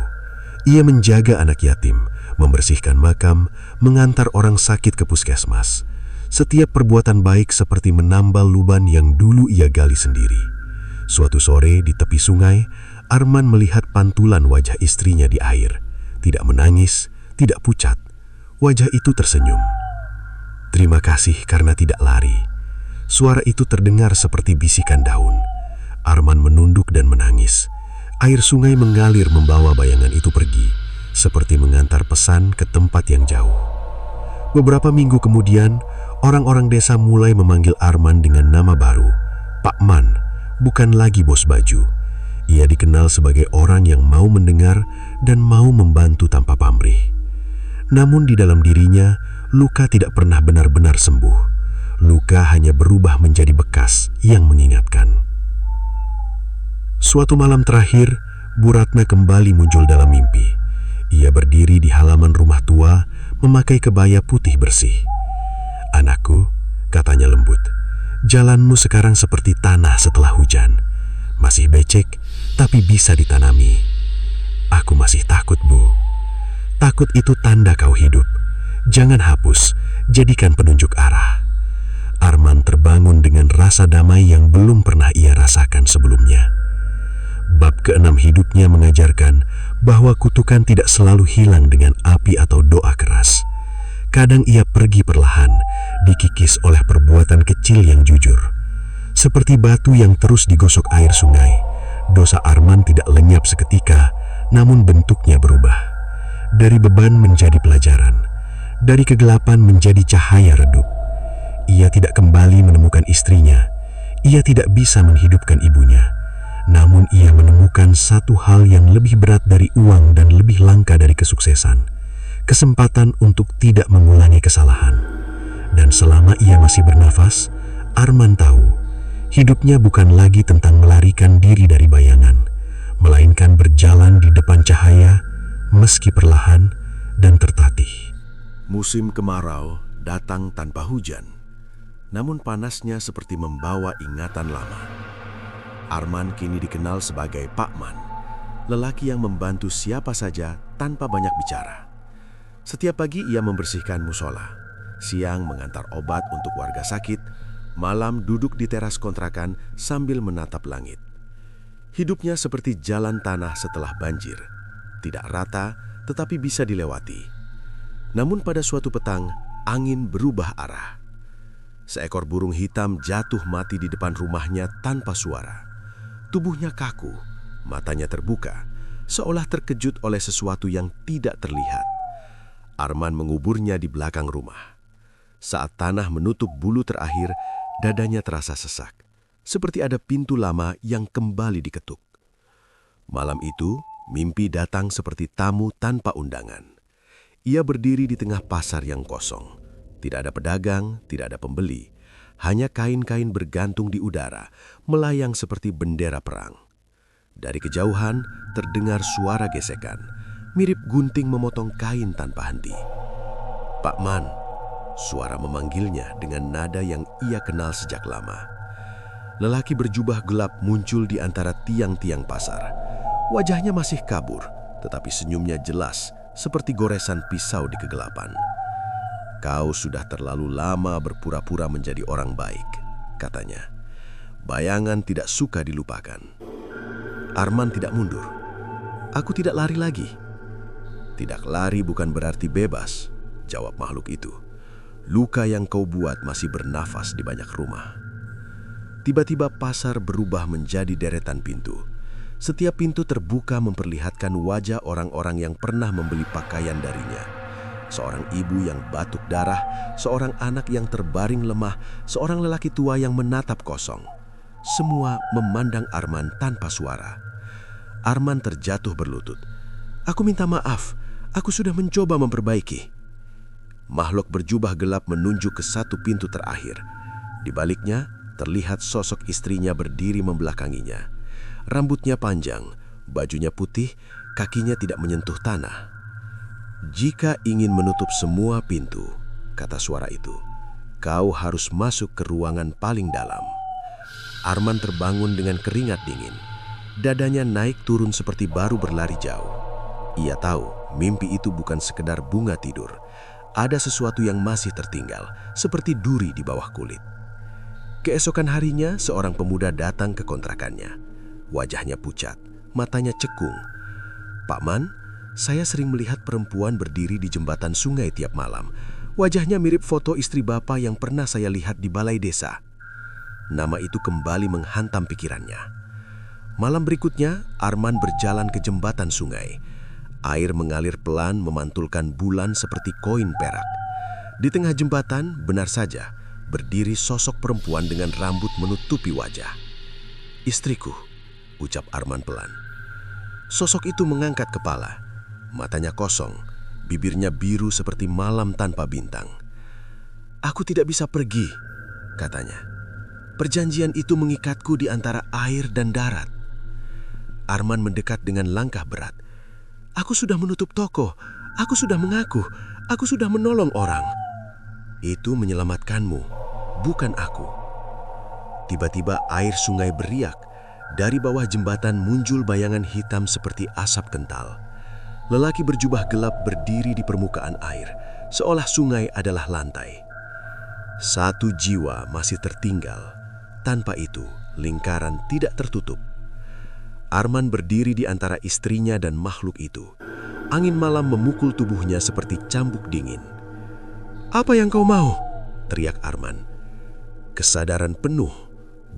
Ia menjaga anak yatim, membersihkan makam, mengantar orang sakit ke puskesmas. Setiap perbuatan baik seperti menambal lubang yang dulu ia gali sendiri. Suatu sore di tepi sungai, Arman melihat pantulan wajah istrinya di air. Tidak menangis, tidak pucat. Wajah itu tersenyum. "Terima kasih karena tidak lari." Suara itu terdengar seperti bisikan daun. Arman menunduk dan menangis. Air sungai mengalir membawa bayangan itu pergi, seperti mengantar pesan ke tempat yang jauh. Beberapa minggu kemudian, orang-orang desa mulai memanggil Arman dengan nama baru, Pak Man, bukan lagi bos baju. Ia dikenal sebagai orang yang mau mendengar dan mau membantu tanpa pamrih. Namun di dalam dirinya, luka tidak pernah benar-benar sembuh. Luka hanya berubah menjadi bekas yang mengingatkan. Suatu malam terakhir, Bu Ratna kembali muncul dalam mimpi. Ia berdiri di halaman rumah tua, memakai kebaya putih bersih. "Anakku," katanya lembut, "jalanmu sekarang seperti tanah setelah hujan. Masih becek, tapi bisa ditanami. Aku masih takut, Bu. Takut itu tanda kau hidup. Jangan hapus, jadikan penunjuk arah." Arman terbangun dengan rasa damai yang belum pernah ia rasakan sebelumnya. Bab ke-6 hidupnya mengajarkan bahwa kutukan tidak selalu hilang dengan api atau doa keras. Kadang ia pergi perlahan, dikikis oleh perbuatan kecil yang jujur. Seperti batu yang terus digosok air sungai, dosa Arman tidak lenyap seketika, namun bentuknya berubah. Dari beban menjadi pelajaran, dari kegelapan menjadi cahaya redup. Ia tidak kembali menemukan istrinya, ia tidak bisa menghidupkan ibunya. Namun ia menemukan satu hal yang lebih berat dari uang dan lebih langka dari kesuksesan. Kesempatan untuk tidak mengulangi kesalahan. Dan selama ia masih bernafas, Arman tahu, hidupnya bukan lagi tentang melarikan diri dari bayangan, melainkan berjalan di depan cahaya, meski perlahan dan tertatih. Musim kemarau datang tanpa hujan, namun panasnya seperti membawa ingatan lama. Arman kini dikenal sebagai Pak Man, lelaki yang membantu siapa saja tanpa banyak bicara. Setiap pagi ia membersihkan musola, siang mengantar obat untuk warga sakit, malam duduk di teras kontrakan sambil menatap langit. Hidupnya seperti jalan tanah setelah banjir, tidak rata tetapi bisa dilewati. Namun pada suatu petang, angin berubah arah. Seekor burung hitam jatuh mati di depan rumahnya tanpa suara. Tubuhnya kaku, matanya terbuka, seolah terkejut oleh sesuatu yang tidak terlihat. Arman menguburnya di belakang rumah. Saat tanah menutup bulu terakhir, dadanya terasa sesak, seperti ada pintu lama yang kembali diketuk. Malam itu, mimpi datang seperti tamu tanpa undangan. Ia berdiri di tengah pasar yang kosong. Tidak ada pedagang, tidak ada pembeli. Hanya kain-kain bergantung di udara, melayang seperti bendera perang. Dari kejauhan, terdengar suara gesekan, mirip gunting memotong kain tanpa henti. "Pak Man," suara memanggilnya dengan nada yang ia kenal sejak lama. Lelaki berjubah gelap muncul di antara tiang-tiang pasar. Wajahnya masih kabur, tetapi senyumnya jelas seperti goresan pisau di kegelapan. "Kau sudah terlalu lama berpura-pura menjadi orang baik," katanya. "Bayangan tidak suka dilupakan." Arman tidak mundur. "Aku tidak lari lagi." "Tidak lari bukan berarti bebas," jawab makhluk itu. "Luka yang kau buat masih bernafas di banyak rumah." Tiba-tiba pasar berubah menjadi deretan pintu. Setiap pintu terbuka memperlihatkan wajah orang-orang yang pernah membeli pakaian darinya. Seorang ibu yang batuk darah, seorang anak yang terbaring lemah, seorang lelaki tua yang menatap kosong. Semua memandang Arman tanpa suara. Arman terjatuh berlutut. "Aku minta maaf, aku sudah mencoba memperbaiki." Makhluk berjubah gelap menunjuk ke satu pintu terakhir. Di baliknya, terlihat sosok istrinya berdiri membelakanginya. Rambutnya panjang, bajunya putih, kakinya tidak menyentuh tanah. "Jika ingin menutup semua pintu," kata suara itu, "kau harus masuk ke ruangan paling dalam." Arman terbangun dengan keringat dingin. Dadanya naik turun seperti baru berlari jauh. Ia tahu mimpi itu bukan sekedar bunga tidur. Ada sesuatu yang masih tertinggal, seperti duri di bawah kulit. Keesokan harinya, seorang pemuda datang ke kontrakannya. Wajahnya pucat, matanya cekung. "Pak Man, saya sering melihat perempuan berdiri di jembatan sungai tiap malam. Wajahnya mirip foto istri Bapak yang pernah saya lihat di balai desa." Nama itu kembali menghantam pikirannya. Malam berikutnya, Arman berjalan ke jembatan sungai. Air mengalir pelan memantulkan bulan seperti koin perak. Di tengah jembatan, benar saja, berdiri sosok perempuan dengan rambut menutupi wajah. "Istriku," ucap Arman pelan. Sosok itu mengangkat kepala. Matanya kosong, bibirnya biru seperti malam tanpa bintang. "Aku tidak bisa pergi," katanya. "Perjanjian itu mengikatku di antara air dan darat." Arman mendekat dengan langkah berat. "Aku sudah menutup toko, aku sudah mengaku, aku sudah menolong orang." "Itu menyelamatkanmu, bukan aku." Tiba-tiba air sungai beriak. Dari bawah jembatan muncul bayangan hitam seperti asap kental. Lelaki berjubah gelap berdiri di permukaan air, seolah sungai adalah lantai. Satu jiwa masih tertinggal. Tanpa itu, lingkaran tidak tertutup. Arman berdiri di antara istrinya dan makhluk itu. Angin malam memukul tubuhnya seperti cambuk dingin. "Apa yang kau mau?" teriak Arman. Kesadaran penuh,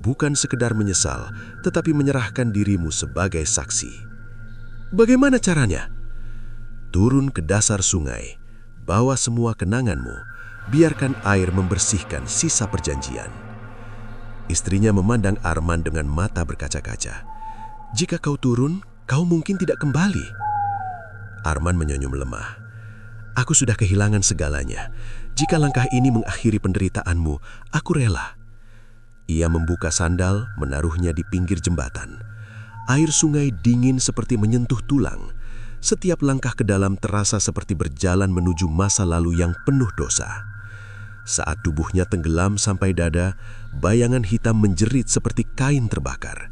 bukan sekedar menyesal, tetapi menyerahkan dirimu sebagai saksi. "Bagaimana caranya?" "Turun ke dasar sungai, bawa semua kenanganmu, biarkan air membersihkan sisa perjanjian." Istrinya memandang Arman dengan mata berkaca-kaca. "Jika kau turun, kau mungkin tidak kembali." Arman menyonyum lemah. "Aku sudah kehilangan segalanya. Jika langkah ini mengakhiri penderitaanmu, aku rela." Ia membuka sandal, menaruhnya di pinggir jembatan. Air sungai dingin seperti menyentuh tulang. Setiap langkah ke dalam terasa seperti berjalan menuju masa lalu yang penuh dosa. Saat tubuhnya tenggelam sampai dada, bayangan hitam menjerit seperti kain terbakar.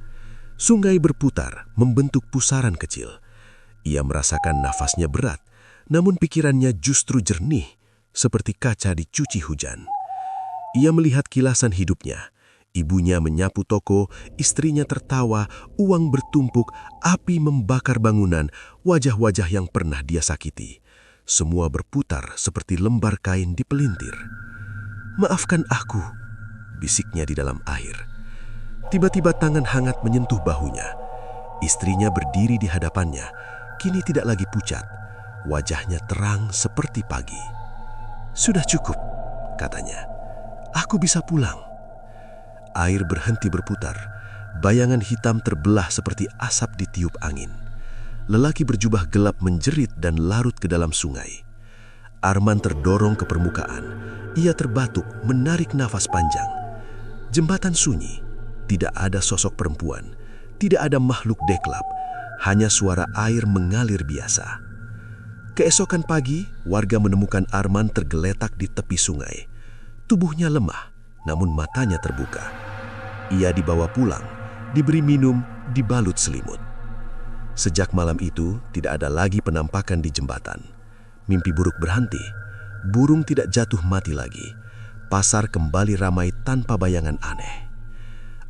Sungai berputar, membentuk pusaran kecil. Ia merasakan nafasnya berat, namun pikirannya justru jernih, seperti kaca dicuci hujan. Ia melihat kilasan hidupnya. Ibunya menyapu toko, istrinya tertawa, uang bertumpuk, api membakar bangunan, wajah-wajah yang pernah dia sakiti. Semua berputar seperti lembar kain dipelintir. "Maafkan aku," bisiknya di dalam air. Tiba-tiba tangan hangat menyentuh bahunya. Istrinya berdiri di hadapannya, kini tidak lagi pucat. Wajahnya terang seperti pagi. "Sudah cukup," katanya. "Aku bisa pulang." Air berhenti berputar. Bayangan hitam terbelah seperti asap ditiup angin. Lelaki berjubah gelap menjerit dan larut ke dalam sungai. Arman terdorong ke permukaan. Ia terbatuk, menarik nafas panjang. Jembatan sunyi. Tidak ada sosok perempuan. Tidak ada makhluk deklap. Hanya suara air mengalir biasa. Keesokan pagi, warga menemukan Arman tergeletak di tepi sungai. Tubuhnya lemah, namun matanya terbuka. Ia dibawa pulang, diberi minum, dibalut selimut. Sejak malam itu, tidak ada lagi penampakan di jembatan. Mimpi buruk berhenti. Burung tidak jatuh mati lagi. Pasar kembali ramai tanpa bayangan aneh.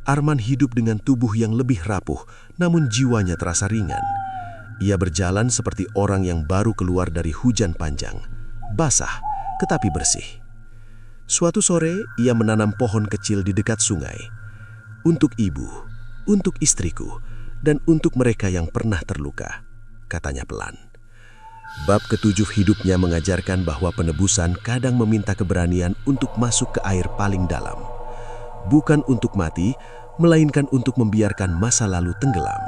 Arman hidup dengan tubuh yang lebih rapuh, namun jiwanya terasa ringan. Ia berjalan seperti orang yang baru keluar dari hujan panjang. Basah, tetapi bersih. Suatu sore, ia menanam pohon kecil di dekat sungai. "Untuk ibu, untuk istriku, dan untuk mereka yang pernah terluka," katanya pelan. Bab ketujuh hidupnya mengajarkan bahwa penebusan kadang meminta keberanian untuk masuk ke air paling dalam. Bukan untuk mati, melainkan untuk membiarkan masa lalu tenggelam.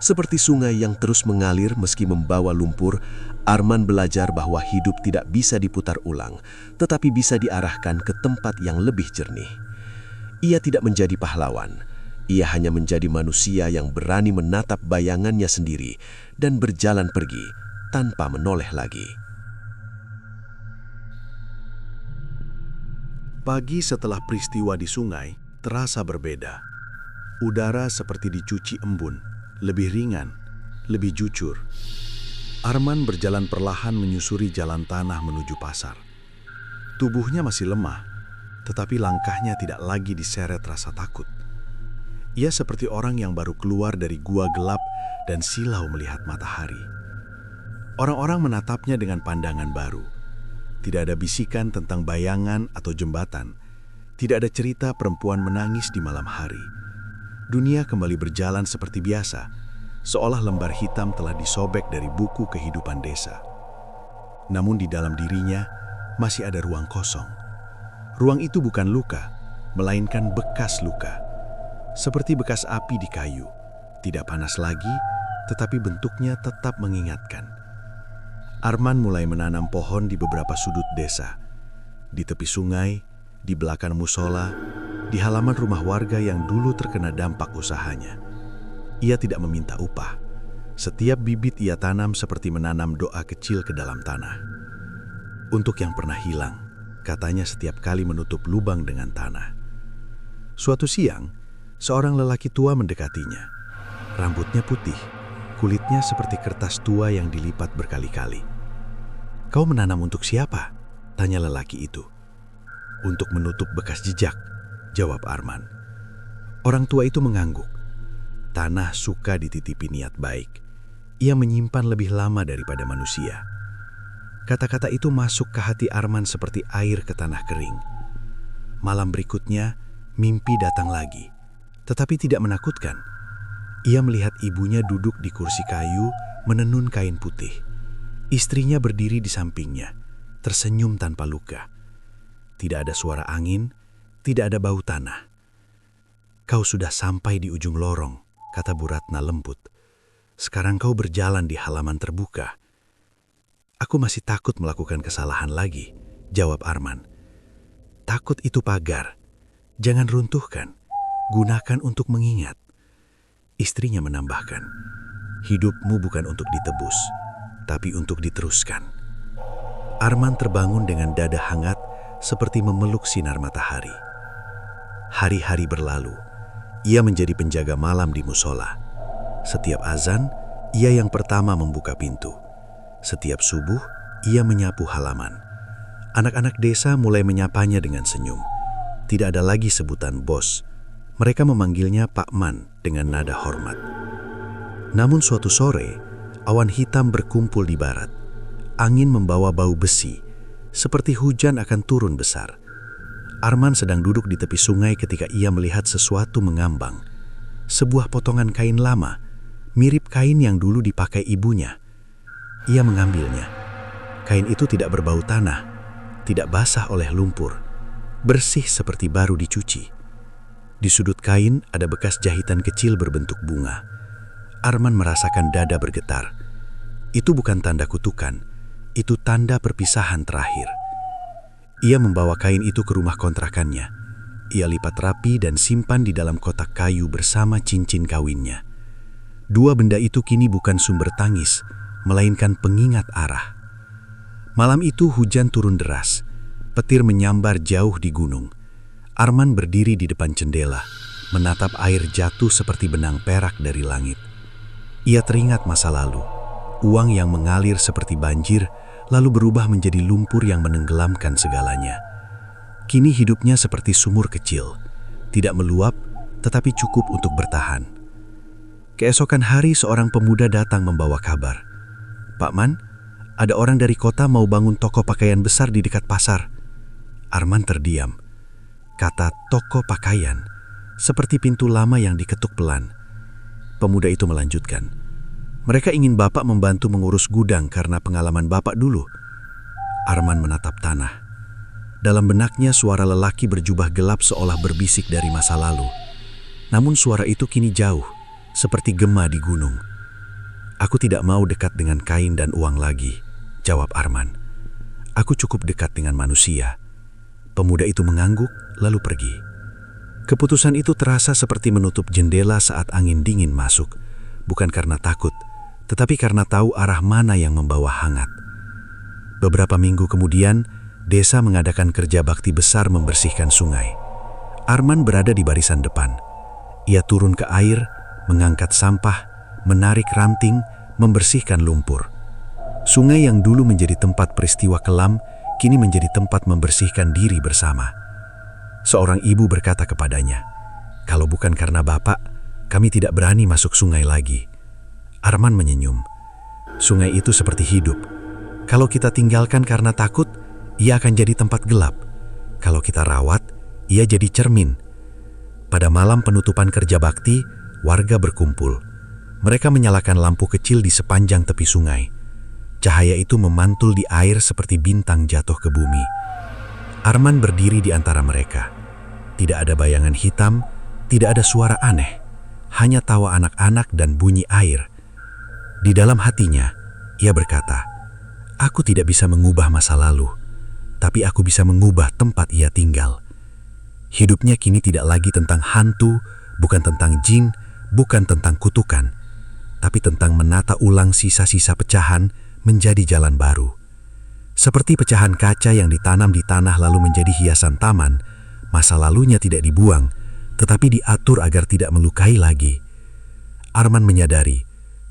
Seperti sungai yang terus mengalir meski membawa lumpur, Arman belajar bahwa hidup tidak bisa diputar ulang, tetapi bisa diarahkan ke tempat yang lebih jernih. Ia tidak menjadi pahlawan. Ia hanya menjadi manusia yang berani menatap bayangannya sendiri dan berjalan pergi tanpa menoleh lagi. Pagi setelah peristiwa di sungai terasa berbeda. Udara seperti dicuci embun, lebih ringan, lebih jujur. Arman berjalan perlahan menyusuri jalan tanah menuju pasar. Tubuhnya masih lemah, tetapi langkahnya tidak lagi diseret rasa takut. Ia seperti orang yang baru keluar dari gua gelap dan silau melihat matahari. Orang-orang menatapnya dengan pandangan baru. Tidak ada bisikan tentang bayangan atau jembatan. Tidak ada cerita perempuan menangis di malam hari. Dunia kembali berjalan seperti biasa, seolah lembar hitam telah disobek dari buku kehidupan desa. Namun di dalam dirinya masih ada ruang kosong. Ruang itu bukan luka, melainkan bekas luka. Seperti bekas api di kayu, tidak panas lagi, tetapi bentuknya tetap mengingatkan. Arman mulai menanam pohon di beberapa sudut desa. Di tepi sungai, di belakang musola, di halaman rumah warga yang dulu terkena dampak usahanya. Ia tidak meminta upah. Setiap bibit ia tanam seperti menanam doa kecil ke dalam tanah. Untuk yang pernah hilang, katanya setiap kali menutup lubang dengan tanah. Suatu siang, seorang lelaki tua mendekatinya. Rambutnya putih, kulitnya seperti kertas tua yang dilipat berkali-kali. "Kau menanam untuk siapa?" tanya lelaki itu. "Untuk menutup bekas jejak," jawab Arman. Orang tua itu mengangguk. Tanah suka dititipi niat baik. Ia menyimpan lebih lama daripada manusia. Kata-kata itu masuk ke hati Arman seperti air ke tanah kering. Malam berikutnya, mimpi datang lagi, tetapi tidak menakutkan. Ia melihat ibunya duduk di kursi kayu, menenun kain putih. Istrinya berdiri di sampingnya, tersenyum tanpa luka. Tidak ada suara angin, tidak ada bau tanah. "Kau sudah sampai di ujung lorong," kata Bu Ratna lembut. "Sekarang kau berjalan di halaman terbuka." "Aku masih takut melakukan kesalahan lagi," jawab Arman. "Takut itu pagar. Jangan runtuhkan, gunakan untuk mengingat. Istrinya menambahkan, hidupmu bukan untuk ditebus, tapi untuk diteruskan. Arman terbangun dengan dada hangat seperti memeluk sinar matahari. Hari-hari berlalu, ia menjadi penjaga malam di musola. Setiap azan, ia yang pertama membuka pintu. Setiap subuh, ia menyapu halaman. Anak-anak desa mulai menyapanya dengan senyum. Tidak ada lagi sebutan bos. Mereka memanggilnya Pak Man dengan nada hormat. Namun suatu sore, awan hitam berkumpul di barat. Angin membawa bau besi, seperti hujan akan turun besar. Arman sedang duduk di tepi sungai ketika ia melihat sesuatu mengambang. Sebuah potongan kain lama, mirip kain yang dulu dipakai ibunya. Ia mengambilnya. Kain itu tidak berbau tanah, tidak basah oleh lumpur, bersih seperti baru dicuci. Di sudut kain ada bekas jahitan kecil berbentuk bunga. Arman merasakan dada bergetar. Itu bukan tanda kutukan, itu tanda perpisahan terakhir. Ia membawa kain itu ke rumah kontrakannya. Ia lipat rapi dan simpan di dalam kotak kayu bersama cincin kawinnya. Dua benda itu kini bukan sumber tangis, melainkan pengingat arah. Malam itu hujan turun deras. Petir menyambar jauh di gunung. Arman berdiri di depan jendela, menatap air jatuh seperti benang perak dari langit. Ia teringat masa lalu, uang yang mengalir seperti banjir, lalu berubah menjadi lumpur yang menenggelamkan segalanya. Kini hidupnya seperti sumur kecil, tidak meluap, tetapi cukup untuk bertahan. Keesokan hari seorang pemuda datang membawa kabar. Pak Man, ada orang dari kota mau bangun toko pakaian besar di dekat pasar. Arman terdiam. Kata toko pakaian, seperti pintu lama yang diketuk pelan. Pemuda itu melanjutkan. Mereka ingin Bapak membantu mengurus gudang karena pengalaman Bapak dulu. Arman menatap tanah. Dalam benaknya suara lelaki berjubah gelap seolah berbisik dari masa lalu. Namun suara itu kini jauh, seperti gema di gunung. Aku tidak mau dekat dengan kain dan uang lagi, jawab Arman. Aku cukup dekat dengan manusia. Pemuda itu mengangguk, lalu pergi. Keputusan itu terasa seperti menutup jendela saat angin dingin masuk, bukan karena takut, tetapi karena tahu arah mana yang membawa hangat. Beberapa minggu kemudian, desa mengadakan kerja bakti besar membersihkan sungai. Arman berada di barisan depan. Ia turun ke air, mengangkat sampah, menarik ranting, membersihkan lumpur. Sungai yang dulu menjadi tempat peristiwa kelam, kini menjadi tempat membersihkan diri bersama. Seorang ibu berkata kepadanya, "Kalau bukan karena Bapak, kami tidak berani masuk sungai lagi." Arman menyenyum. Sungai itu seperti hidup. Kalau kita tinggalkan karena takut, ia akan jadi tempat gelap. Kalau kita rawat, ia jadi cermin. Pada malam penutupan kerja bakti, warga berkumpul. Mereka menyalakan lampu kecil di sepanjang tepi sungai. Cahaya itu memantul di air seperti bintang jatuh ke bumi. Arman berdiri di antara mereka. Tidak ada bayangan hitam, tidak ada suara aneh. Hanya tawa anak-anak dan bunyi air. Di dalam hatinya, ia berkata, "Aku tidak bisa mengubah masa lalu, tapi aku bisa mengubah tempat ia tinggal." Hidupnya kini tidak lagi tentang hantu, bukan tentang jin, bukan tentang kutukan, tapi tentang menata ulang sisa-sisa pecahan menjadi jalan baru. Seperti pecahan kaca yang ditanam di tanah lalu menjadi hiasan taman, masa lalunya tidak dibuang, tetapi diatur agar tidak melukai lagi. Arman menyadari,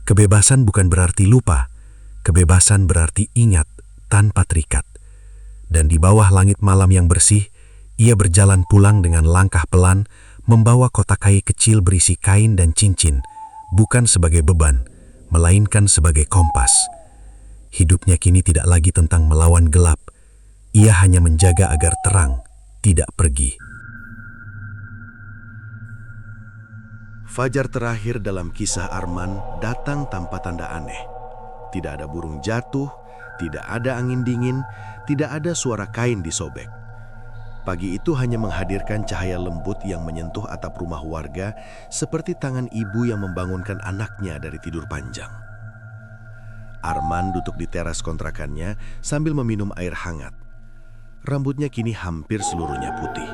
kebebasan bukan berarti lupa, kebebasan berarti ingat tanpa terikat. Dan di bawah langit malam yang bersih, ia berjalan pulang dengan langkah pelan, membawa kotak kayu kecil berisi kain dan cincin, bukan sebagai beban, melainkan sebagai kompas. Hidupnya kini tidak lagi tentang melawan gelap. Ia hanya menjaga agar terang tidak pergi. Fajar terakhir dalam kisah Arman datang tanpa tanda aneh. Tidak ada burung jatuh, tidak ada angin dingin, tidak ada suara kain disobek. Pagi itu hanya menghadirkan cahaya lembut yang menyentuh atap rumah warga seperti tangan ibu yang membangunkan anaknya dari tidur panjang. Arman duduk di teras kontrakannya sambil meminum air hangat. Rambutnya kini hampir seluruhnya putih.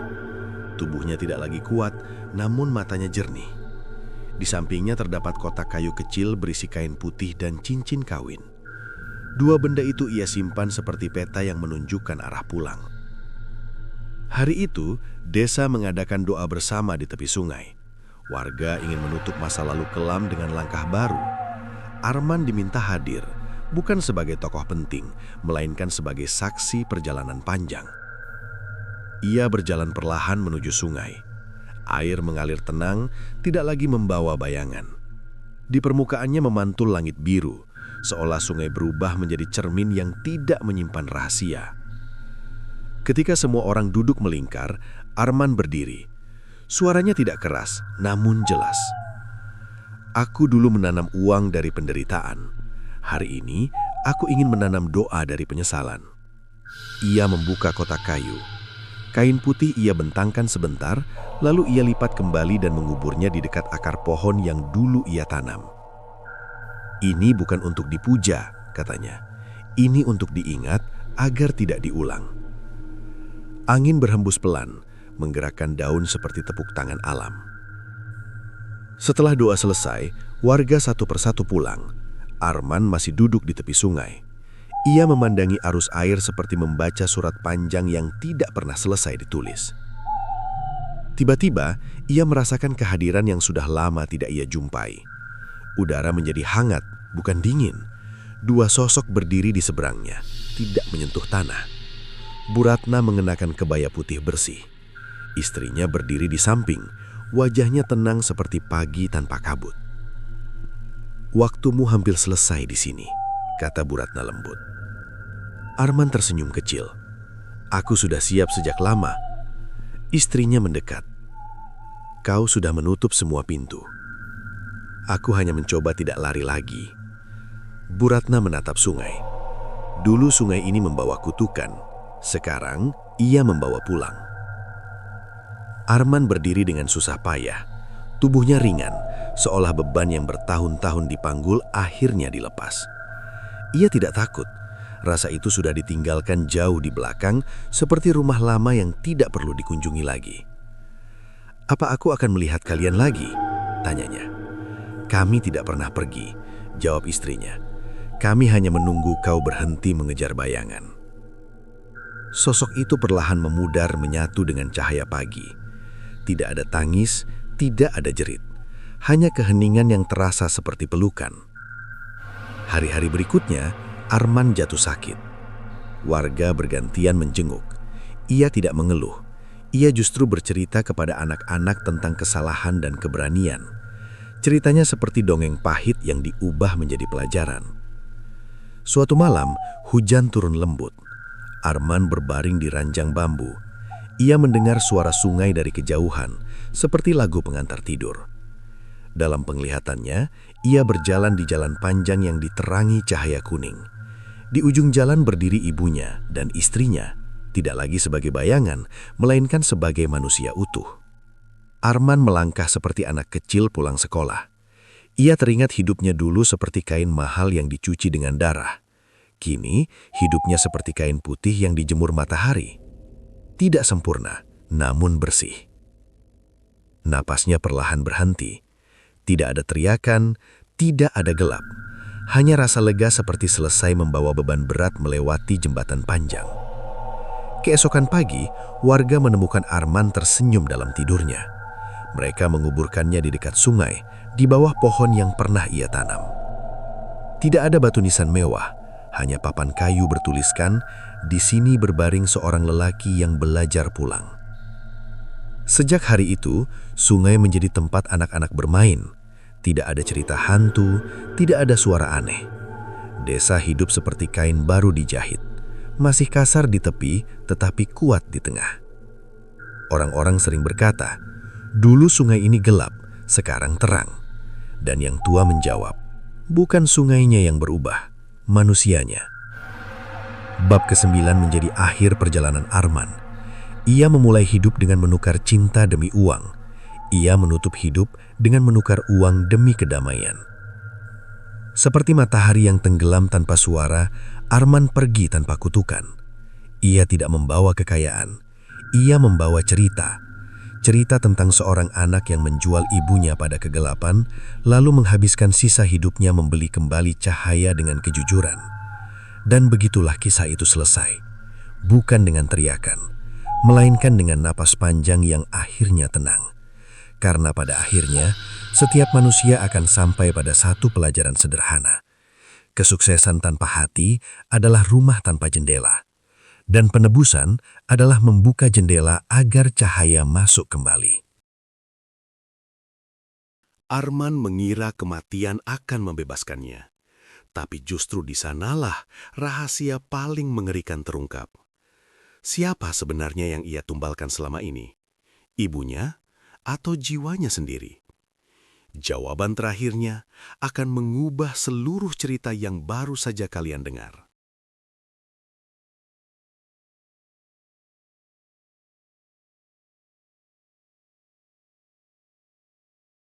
Tubuhnya tidak lagi kuat, namun matanya jernih. Di sampingnya terdapat kotak kayu kecil berisi kain putih dan cincin kawin. Dua benda itu ia simpan seperti peta yang menunjukkan arah pulang. Hari itu, desa mengadakan doa bersama di tepi sungai. Warga ingin menutup masa lalu kelam dengan langkah baru. Arman diminta hadir, bukan sebagai tokoh penting, melainkan sebagai saksi perjalanan panjang. Ia berjalan perlahan menuju sungai. Air mengalir tenang, tidak lagi membawa bayangan. Di permukaannya memantul langit biru, seolah sungai berubah menjadi cermin yang tidak menyimpan rahasia. Ketika semua orang duduk melingkar, Arman berdiri. Suaranya tidak keras, namun jelas. Aku dulu menanam uang dari penderitaan. Hari ini, aku ingin menanam doa dari penyesalan. Ia membuka kotak kayu. Kain putih ia bentangkan sebentar, lalu ia lipat kembali dan menguburnya di dekat akar pohon yang dulu ia tanam. Ini bukan untuk dipuja, katanya. Ini untuk diingat agar tidak diulang. Angin berhembus pelan, menggerakkan daun seperti tepuk tangan alam. Setelah doa selesai, warga satu persatu pulang. Arman masih duduk di tepi sungai. Ia memandangi arus air seperti membaca surat panjang yang tidak pernah selesai ditulis. Tiba-tiba, ia merasakan kehadiran yang sudah lama tidak ia jumpai. Udara menjadi hangat, bukan dingin. Dua sosok berdiri di seberangnya, tidak menyentuh tanah. Bu Ratna mengenakan kebaya putih bersih. Istrinya berdiri di samping, wajahnya tenang seperti pagi tanpa kabut. "Waktumu hampir selesai di sini," kata Bu Ratna lembut. Arman tersenyum kecil. "Aku sudah siap sejak lama." Istrinya mendekat. "Kau sudah menutup semua pintu. Aku hanya mencoba tidak lari lagi." Bu Ratna menatap sungai. Dulu sungai ini membawa kutukan, sekarang ia membawa pulang. Arman berdiri dengan susah payah. Tubuhnya ringan, seolah beban yang bertahun-tahun dipanggul akhirnya dilepas. Ia tidak takut. Rasa itu sudah ditinggalkan jauh di belakang, seperti rumah lama yang tidak perlu dikunjungi lagi. "Apa aku akan melihat kalian lagi?" tanyanya. "Kami tidak pernah pergi," jawab istrinya. "Kami hanya menunggu kau berhenti mengejar bayangan." Sosok itu perlahan memudar menyatu dengan cahaya pagi. Tidak ada tangis, tidak ada jerit. Hanya keheningan yang terasa seperti pelukan. Hari-hari berikutnya, Arman jatuh sakit. Warga bergantian menjenguk. Ia tidak mengeluh. Ia justru bercerita kepada anak-anak tentang kesalahan dan keberanian. Ceritanya seperti dongeng pahit yang diubah menjadi pelajaran. Suatu malam, hujan turun lembut. Arman berbaring di ranjang bambu. Ia mendengar suara sungai dari kejauhan, seperti lagu pengantar tidur. Dalam penglihatannya, ia berjalan di jalan panjang yang diterangi cahaya kuning. Di ujung jalan berdiri ibunya dan istrinya, tidak lagi sebagai bayangan, melainkan sebagai manusia utuh. Arman melangkah seperti anak kecil pulang sekolah. Ia teringat hidupnya dulu seperti kain mahal yang dicuci dengan darah. Kini, hidupnya seperti kain putih yang dijemur matahari. Tidak sempurna, namun bersih. Napasnya perlahan berhenti. Tidak ada teriakan, tidak ada gelap. Hanya rasa lega seperti selesai membawa beban berat melewati jembatan panjang. Keesokan pagi, warga menemukan Arman tersenyum dalam tidurnya. Mereka menguburkannya di dekat sungai, di bawah pohon yang pernah ia tanam. Tidak ada batu nisan mewah, hanya papan kayu bertuliskan, "Di sini berbaring seorang lelaki yang belajar pulang." Sejak hari itu, sungai menjadi tempat anak-anak bermain. Tidak ada cerita hantu, tidak ada suara aneh. Desa hidup seperti kain baru dijahit. Masih kasar di tepi, tetapi kuat di tengah. Orang-orang sering berkata, "Dulu sungai ini gelap, sekarang terang." Dan yang tua menjawab, "Bukan sungainya yang berubah, manusianya." Bab ke-9 menjadi akhir perjalanan Arman. Ia memulai hidup dengan menukar cinta demi uang. Ia menutup hidup dengan menukar uang demi kedamaian. Seperti matahari yang tenggelam tanpa suara, Arman pergi tanpa kutukan. Ia tidak membawa kekayaan. Ia membawa cerita. Cerita tentang seorang anak yang menjual ibunya pada kegelapan, lalu menghabiskan sisa hidupnya membeli kembali cahaya dengan kejujuran. Dan begitulah kisah itu selesai. Bukan dengan teriakan, melainkan dengan napas panjang yang akhirnya tenang. Karena pada akhirnya, setiap manusia akan sampai pada satu pelajaran sederhana. Kesuksesan tanpa hati adalah rumah tanpa jendela. Dan penebusan adalah membuka jendela agar cahaya masuk kembali. Arman mengira kematian akan membebaskannya. Tapi justru di sanalah rahasia paling mengerikan terungkap. Siapa sebenarnya yang ia tumbalkan selama ini? Ibunya atau jiwanya sendiri? Jawaban terakhirnya akan mengubah seluruh cerita yang baru saja kalian dengar.